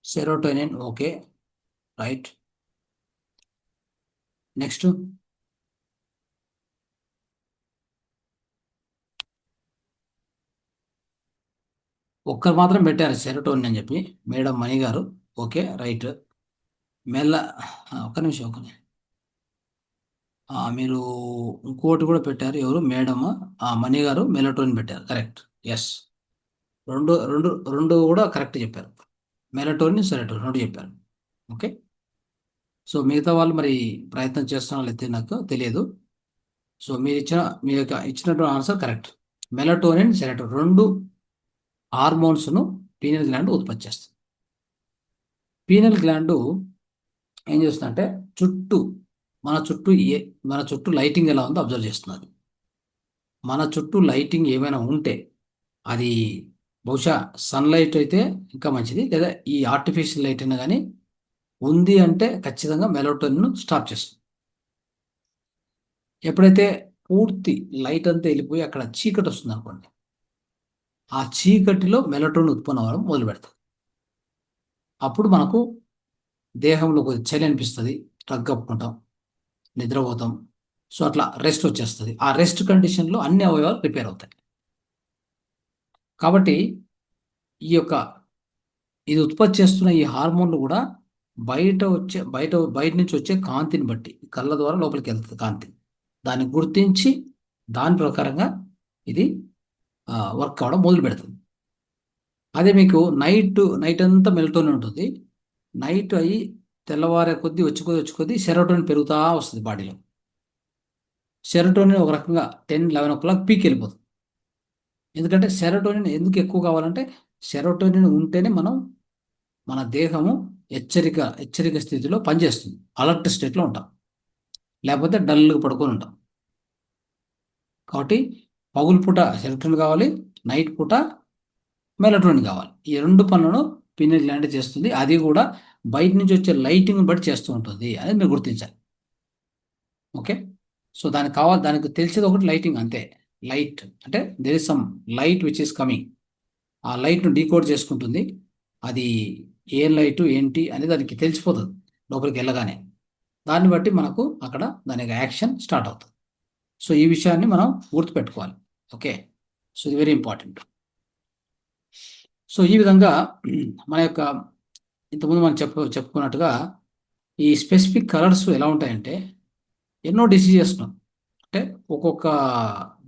సెరోటోనిన్. Okay, right. నెక్స్ట్. ఒక్కరు మాత్రం పెట్టారు సెరోటోనిన్ అని చెప్పి, మేడం మణి గారు. Okay, right. ఒక్క నిమిషం. మీరు ఇంకోటి కూడా పెట్టారు, ఎవరు మేడమ్? మణి గారు మెలటోనిన్ పెట్టారు, కరెక్ట్. ఎస్, రెండు రెండు రెండు కూడా కరెక్ట్ చెప్పారు. మెలటోనిన్, సెరోటోనిన్ రెండు చెప్పారు. ఓకే, సో మిగతా వాళ్ళు మరి ప్రయత్నం చేస్తున్నారు లేకపోతే నాకు తెలియదు. సో మీరు ఇచ్చినటువంటి ఆన్సర్ కరెక్ట్. మెలటోనిన్, సెరోటోనిన్ రెండు హార్మోన్స్ను పీనియల్ గ్లాండ్ ఉత్పత్తి చేస్తుంది. పీనియల్ గ్లాండ్ ఏం చేస్తుందంటే మన చుట్టూ లైటింగ్ ఎలా ఉందో అబ్జర్వ్ చేస్తున్నది. మన చుట్టూ లైటింగ్ ఏమైనా ఉంటే, అది బహుశా సన్లైట్ అయితే ఇంకా మంచిది, లేదా ఈ ఆర్టిఫిషియల్ లైట్ అయినా కానీ ఉంది అంటే ఖచ్చితంగా మెలటోనిన్ స్టాప్ చేస్తుంది. ఎప్పుడైతే పూర్తి లైట్ అంతా వెళ్ళిపోయి అక్కడ చీకటి వస్తుంది అనుకోండి, ఆ చీకటిలో మెలటోనిన్ ఉత్పన్నం అవ్వడం మొదలు పెడతాం. అప్పుడు మనకు దేహంలో కొద్దిగా చలి అనిపిస్తుంది, తగ్గప్పుకుంటాం, నిద్రపోతాం, సో అట్లా రెస్ట్ వచ్చేస్తుంది. ఆ రెస్ట్ కండిషన్లో అన్ని అవయవాలు రిపేర్ అవుతాయి. కాబట్టి ఈ యొక్క ఇది ఉత్పత్తి చేస్తున్న ఈ హార్మోన్లు కూడా బయట నుంచి వచ్చే కాంతిని బట్టి కళ్ళ ద్వారా లోపలికి వెళ్తుంది కాంతి, దాన్ని గుర్తించి దాని ప్రకారంగా ఇది వర్క్ అవ్వడం మొదలు పెడుతుంది. అదే మీకు నైట్ అంతా మెలటోనిన్ ఉంటుంది. నైట్ అయ్యి తెల్లవారే కొద్దీ వచ్చి కొద్దీ సెరోటోనిన్ పెరుగుతూ వస్తుంది బాడీలో. సెరోటోనిన్ ఒక రకంగా 10-11 o'clock పీక్ వెళ్ళిపోతుంది. ఎందుకంటే సెరోటోనిన్ ఎందుకు ఎక్కువ కావాలంటే సెరోటోనిన్ ఉంటేనే మన దేహము హెచ్చరిక స్థితిలో పనిచేస్తుంది, అలర్ట్ స్టేట్లో ఉంటాం, లేకపోతే డల్గా పడుకొని ఉంటాం. కాబట్టి పగులు పూట సెరోటోనిన్ కావాలి, నైట్ పూట మెలటోనిన్ కావాలి. ఈ రెండు పనులను పీనియల్ గ్లాండ్ చేస్తుంది. అది కూడా బయట నుంచి వచ్చే లైటింగ్ బట్టి చేస్తూ ఉంటుంది అనేది మీరు గుర్తించాలి. ఓకే, సో దానికి తెలిసేది ఒకటి లైటింగ్, అంతే. లైట్ అంటే there is some light which is coming. ఆ లైట్ను డీకోడ్ చేసుకుంటుంది. అది ఏ లైటు ఏంటి అనేది దానికి తెలిసిపోతుంది లోపలికి వెళ్ళగానే. దాన్ని బట్టి మనకు అక్కడ దాని యాక్షన్ స్టార్ట్ అవుతుంది. సో ఈ విషయాన్ని మనం గుర్తుపెట్టుకోవాలి. ఓకే, సో ఇది వెరీ ఇంపార్టెంట్. సో ఈ విధంగా మన యొక్క ఇంతకుముందు మనం చెప్పుకున్నట్టుగా ఈ స్పెసిఫిక్ కలర్స్ ఎలా ఉంటాయంటే ఎన్నో డిసీజెస్ను, అంటే ఒక్కొక్క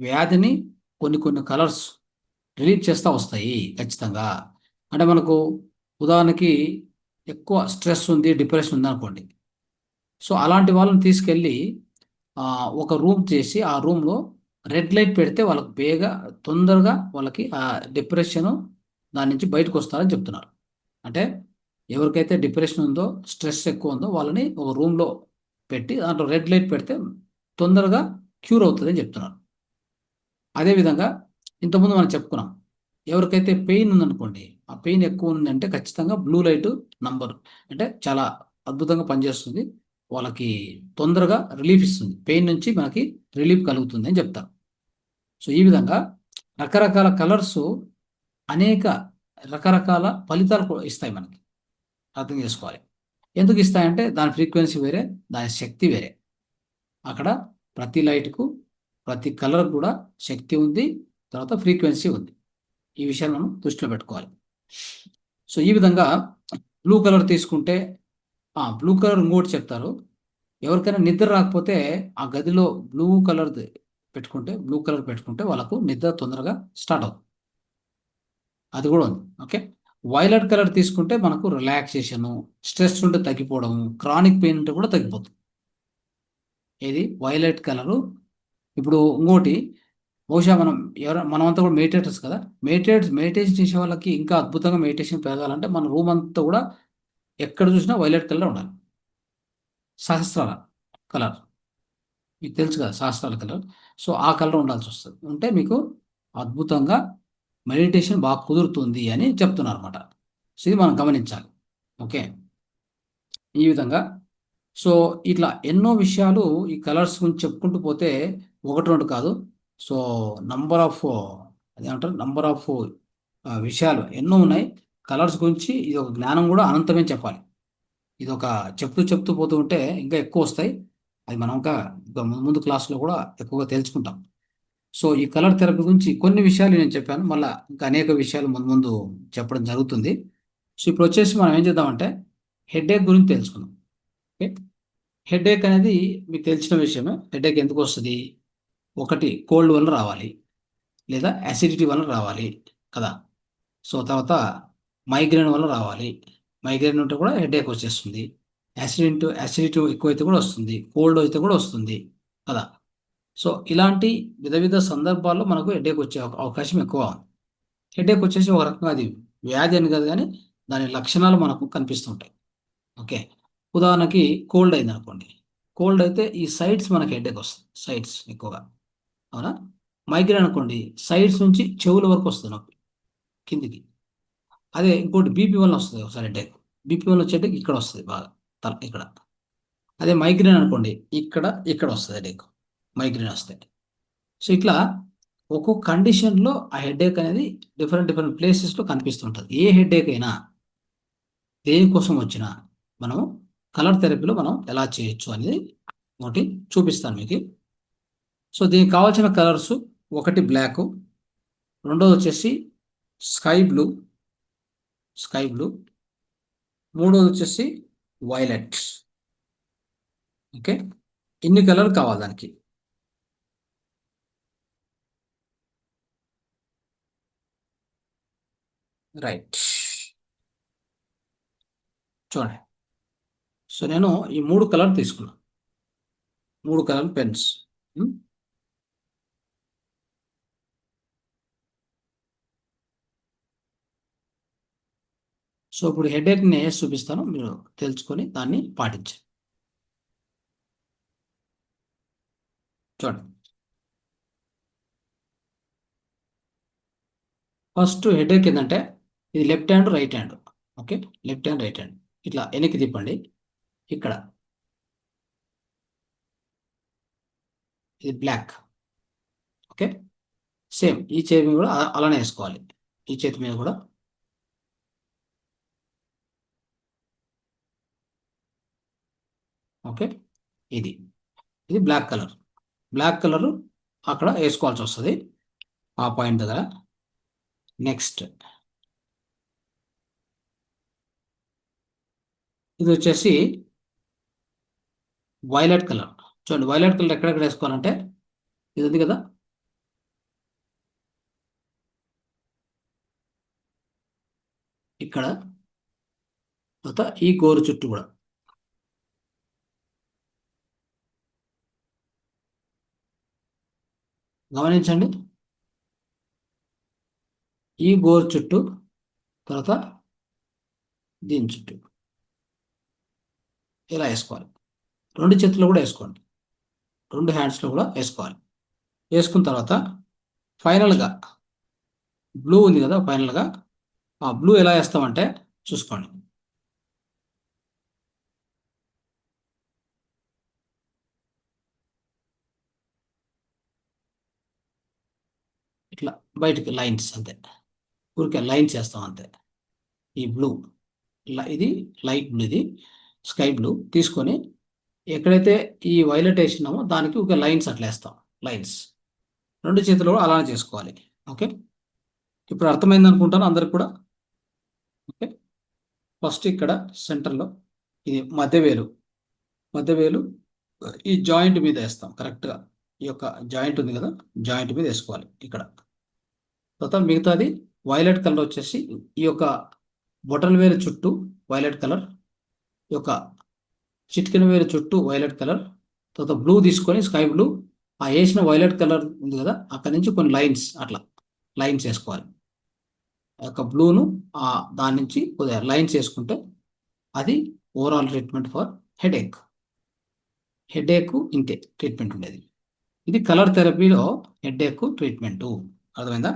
వ్యాధిని కొన్ని కలర్స్ రిలీవ్ చేస్తూ వస్తాయి ఖచ్చితంగా. అంటే మనకు ఉదాహరణకి ఎక్కువ స్ట్రెస్ ఉంది, డిప్రెషన్ ఉంది అనుకోండి. సో అలాంటి వాళ్ళని తీసుకెళ్ళి ఒక రూమ్ చేసి ఆ రూమ్లో రెడ్ లైట్ పెడితే వాళ్ళకి తొందరగా వాళ్ళకి ఆ డిప్రెషను దాని నుంచి బయటకు వస్తారని చెప్తున్నారు. అంటే ఎవరికైతే డిప్రెషన్ ఉందో, స్ట్రెస్ ఎక్కువ ఉందో వాళ్ళని ఒక రూమ్లో పెట్టి దాంట్లో రెడ్ లైట్ పెడితే తొందరగా క్యూర్ అవుతుందని చెప్తున్నారు. అదేవిధంగా ఇంతకుముందు మనం చెప్పుకున్నాం, ఎవరికైతే పెయిన్ ఉందనుకోండి, ఆ పెయిన్ ఎక్కువ ఉందంటే ఖచ్చితంగా బ్లూ లైట్ నంబర్ అంటే చాలా అద్భుతంగా పనిచేస్తుంది, వాళ్ళకి తొందరగా రిలీఫ్ ఇస్తుంది, పెయిన్ నుంచి మనకి రిలీఫ్ కలుగుతుంది అని చెప్తారు. సో ఈ విధంగా రకరకాల కలర్స్ అనేక రకరకాల ఫలితాలు ఇస్తాయి మనకి, అర్థం చేసుకోవాలి. ఎందుకు ఇస్తాయంటే దాని ఫ్రీక్వెన్సీ వేరే, దాని శక్తి వేరే. అక్కడ ప్రతి లైట్కు ప్రతి కలర్ కూడా శక్తి ఉంది, తర్వాత ఫ్రీక్వెన్సీ ఉంది. ఈ విషయాన్ని మనం దృష్టిలో పెట్టుకోవాలి. సో ఈ విధంగా బ్లూ కలర్ తీసుకుంటే, బ్లూ కలర్ ఇంకోటి చెప్తారు, ఎవరికైనా నిద్ర రాకపోతే ఆ గదిలో బ్లూ కలర్ పెట్టుకుంటే వాళ్ళకు నిద్ర తొందరగా స్టార్ట్ అవుతుంది. అది కూడా ఉంది. ఓకే, వైలెట్ కలర్ తీసుకుంటే మనకు రిలాక్సేషను, స్ట్రెస్ ఉంటే తగ్గిపోవడము, క్రానిక్ పెయిన్ ఉంటే కూడా తగ్గిపోతుంది. ఇది వైలెట్ కలరు. ఇప్పుడు ఇంకోటి, బహుశా మనమంతా కూడా మెడిటేటర్స్ కదా, మెడిటేషన్ చేసే వాళ్ళకి ఇంకా అద్భుతంగా మెడిటేషన్ పెరగాలంటే మన రూమ్ అంతా కూడా ఎక్కడ చూసినా వైలెట్ కలర్ ఉండాలి. సహస్రాల కలర్ మీకు తెలుసు కదా, సహస్రాల కలర్. సో ఆ కలర్ ఉండాల్సి వస్తుంది. ఉంటే మీకు అద్భుతంగా మెడిటేషన్ బాగా కుదురుతుంది అని చెప్తున్నారు అనమాట. సో ఇది మనం గమనించాలి. ఓకే, ఈ విధంగా సో ఇట్లా ఎన్నో విషయాలు ఈ కలర్స్ గురించి చెప్పుకుంటూ పోతే ఒకటి రెండు కాదు. సో నంబర్ ఆఫ్ విషయాలు ఎన్నో ఉన్నాయి కలర్స్ గురించి. ఇది ఒక జ్ఞానం కూడా అనంతమే చెప్పాలి. ఇది ఒక చెప్తూ పోతూ ఉంటే ఇంకా ఎక్కువ వస్తాయి. అది మనం ఇంకా ముందు క్లాస్లో కూడా ఎక్కువగా తెలుసుకుంటాం. సో ఈ కలర్ థెరపీ గురించి కొన్ని విషయాలు నేను చెప్పాను, మళ్ళీ ఇంకా అనేక విషయాలు ముందు చెప్పడం జరుగుతుంది. సో ఇప్పుడు వచ్చేసి మనం ఏం చేద్దామంటే హెడేక్ గురించి తెలుసుకుందాం. ఓకే, హెడేక్ అనేది మీకు తెలిసిన విషయమే. హెడేక్ ఎందుకు వస్తుంది? ఒకటి కోల్డ్ వల్ల రావాలి, లేదా యాసిడిటీ వల్ల రావాలి కదా. సో తర్వాత మైగ్రేన్ వల్ల రావాలి. మైగ్రేన్ ఉంటే కూడా హెడేక్ వచ్చేస్తుంది. యాసిడిటీ ఎక్కువైతే కూడా వస్తుంది, కోల్డ్ అయితే కూడా వస్తుంది కదా. సో ఇలాంటి వివిధ సందర్భాల్లో మనకు హెడేక్ వచ్చే అవకాశం ఎక్కువ ఉంది. హెడేక్ వచ్చేసి ఒక రకంగా అది వ్యాధి అని కాదు, కానీ దాని లక్షణాలు మనకు కనిపిస్తుంటాయి. ఓకే, ఉదాహరణకి కోల్డ్ అయింది అనుకోండి. కోల్డ్ అయితే ఈ సైడ్స్ మనకి హెడేక్ వస్తుంది, సైడ్స్ ఎక్కువగా, అవునా. మైగ్రేన్ అనుకోండి, సైడ్స్ నుంచి చెవుల వరకు వస్తుంది నొప్పి కిందికి. అదే ఇంకోటి బీపీ వల్ల వస్తుంది ఒకసారి హెడేక్. బీపీ వల్ల వచ్చే హెడేక్ ఇక్కడ వస్తుంది బాగా, ఇక్కడ. అదే మైగ్రేన్ అనుకోండి, ఇక్కడ వస్తుంది హెడేక్, మైగ్రేన్ వస్తే. సో ఇట్లా ఒక్కొక్క కండిషన్లో ఆ హెడేక్ అనేది డిఫరెంట్ ప్లేసెస్లో కనిపిస్తుంటుంది. ఏ హెడేక్ అయినా దేనికోసం వచ్చినా మనం కలర్ థెరపీలో మనం ఎలా చేయొచ్చు అనేది ఒకటి చూపిస్తాను మీకు. సో దీనికి కావాల్సిన కలర్స్, ఒకటి బ్లాక్, రెండోది వచ్చేసి స్కై బ్లూ, మూడోది వచ్చేసి వైలెట్. ఓకే, ఇన్ని కలర్ కావాలి దానికి. రైట్, చూడండి. సో నేను ఈ 3 కలర్ తీసుకున్నా, 3 కలర్ పెన్స్. సో ఇప్పుడు హెడేక్ని వేసి చూపిస్తాను, మీరు తెలుసుకొని దాన్ని పాటించండి. చూడండి, ఫస్ట్ హెడేక్ ఏంటంటే ఇది left hand right hand. Okay, left hand right hand ఇట్లా వెనక్కి తిప్పండి. ఇక్కడ ఇది బ్లాక్. ఓకే, సేమ్ ఈ చేతి మీద కూడా అలానే వేసుకోవాలి. ఈ చేతి మీద కూడా ఓకే, ఇది ఇది బ్లాక్ కలర్ అక్కడ వేసుకోవాల్సి వస్తుంది ఆ పాయింట్ దగ్గర. నెక్స్ట్ ఇది వచ్చేసి వైలెట్ కలర్. చూడండి, వైలెట్ కలర్ ఎక్కడెక్కడ వేసుకోవాలంటే ఇది ఉంది కదా, ఇక్కడ తర్వాత ఈ గోరు చుట్టూ కూడా. గమనించండి, ఈ గోరు చుట్టూ, తర్వాత దీని చుట్టూ ఇలా వేసుకోవాలి. 2 చేతుల్లో కూడా వేసుకోండి, 2 హ్యాండ్స్లో కూడా వేసుకోవాలి. వేసుకున్న తర్వాత ఫైనల్గా బ్లూ ఉంది కదా, ఫైనల్గా ఆ బ్లూ ఎలా వేస్తామంటే చూసుకోండి. ఇట్లా బయటికి లైన్స్, అంతే, ఊరికే లైన్స్ వేస్తాం అంతే. ఈ బ్లూ, ఇది లైట్ బ్లూ, ఇది స్కై బ్లూ తీసుకొని ఎక్కడైతే ఈ వైలెట్ వేసినామో దానికి ఒక లైన్స్ అట్లా వేస్తాం, లైన్స్. 2 చేతులు కూడా అలానే చేసుకోవాలి. ఓకే, ఇప్పుడు అర్థమైంది అనుకుంటాను అందరికి కూడా. ఓకే, ఫస్ట్ ఇక్కడ సెంటర్లో ఇది మధ్యవేలు ఈ జాయింట్ మీద వేస్తాం కరెక్ట్గా. ఈ యొక్క జాయింట్ ఉంది కదా, జాయింట్ మీద వేసుకోవాలి ఇక్కడ. తర్వాత మిగతాది వైలెట్ కలర్ వచ్చేసి ఈ యొక్క బొటన్ వేలు చుట్టూ వైలెట్ కలర్, ఈ యొక్క చిటికెన వేలు చుట్టూ వైలెట్ కలర్, తర్వాత బ్లూ తీసుకొని స్కై బ్లూ, ఆ వేసిన వైలెట్ కలర్ ఉంది కదా అక్కడి నుంచి కొన్ని లైన్స్, అట్లా లైన్స్ వేసుకోవాలి. ఆ యొక్క బ్లూను దాని నుంచి కొద్దిగా లైన్స్ వేసుకుంటే అది ఓవరాల్ ట్రీట్మెంట్ ఫర్ హెడేక్. ఇంతే ట్రీట్మెంట్ ఉండేది. ఇది కలర్ థెరపీలో హెడేక్ ట్రీట్మెంటు. అర్థమైందా?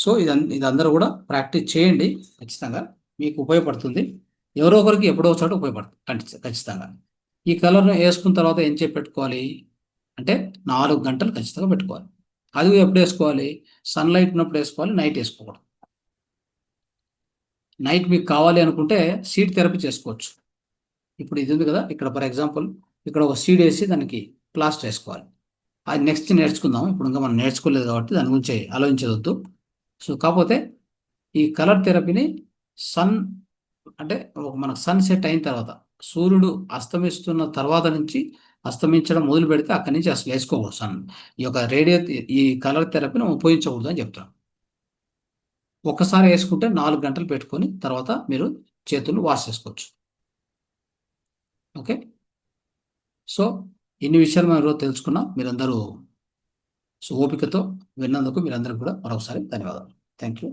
సో ఇది అందరూ కూడా ప్రాక్టీస్ చేయండి, ఖచ్చితంగా మీకు ఉపయోగపడుతుంది. ఎవరో ఒకరికి ఎప్పుడో ఒకసారి ఉపయోగపడుతుంది ఖచ్చితంగా. ఈ కలర్ను వేసుకున్న తర్వాత ఏం చెప్పి పెట్టుకోవాలి అంటే 4 గంటలు ఖచ్చితంగా పెట్టుకోవాలి. అది ఎప్పుడు వేసుకోవాలి? సన్లైట్ ఉన్నప్పుడు వేసుకోవాలి, నైట్ వేసుకోకూడదు. నైట్ మీకు కావాలి అనుకుంటే సీడ్ థెరపీ చేసుకోవచ్చు. ఇప్పుడు ఇది ఉంది కదా, ఇక్కడ ఫర్ ఎగ్జాంపుల్ ఇక్కడ ఒక సీడ్ వేసి దానికి ప్లాస్టర్ వేసుకోవాలి. అది నెక్స్ట్ నేర్చుకుందాం. ఇప్పుడు ఇంకా మనం నేర్చుకోలేదు కాబట్టి దాని గురించి ఆలోచించవద్దు. సో కాకపోతే ఈ కలర్ థెరపీని అంటే మనకు సన్ సెట్ అయిన తర్వాత, సూర్యుడు అస్తమిస్తున్న తర్వాత నుంచి అస్తమించడం మొదలు పెడితే అక్కడి నుంచి అసలు వేసుకోకూడదు. ఈ యొక్క ఈ కలర్ థెరపీని ఉపయోగించకూడదు అని చెప్తాను. ఒక్కసారి వేసుకుంటే 4 గంటలు పెట్టుకొని తర్వాత మీరు చేతులు వాష్ చేసుకోవచ్చు. ఓకే, సో ఇన్ని విషయాలు మనం ఈరోజు తెలుసుకున్నాం. మీరందరూ ఓపికతో విన్నందుకు మీరందరికీ కూడా మరొకసారి ధన్యవాదాలు. Thank you.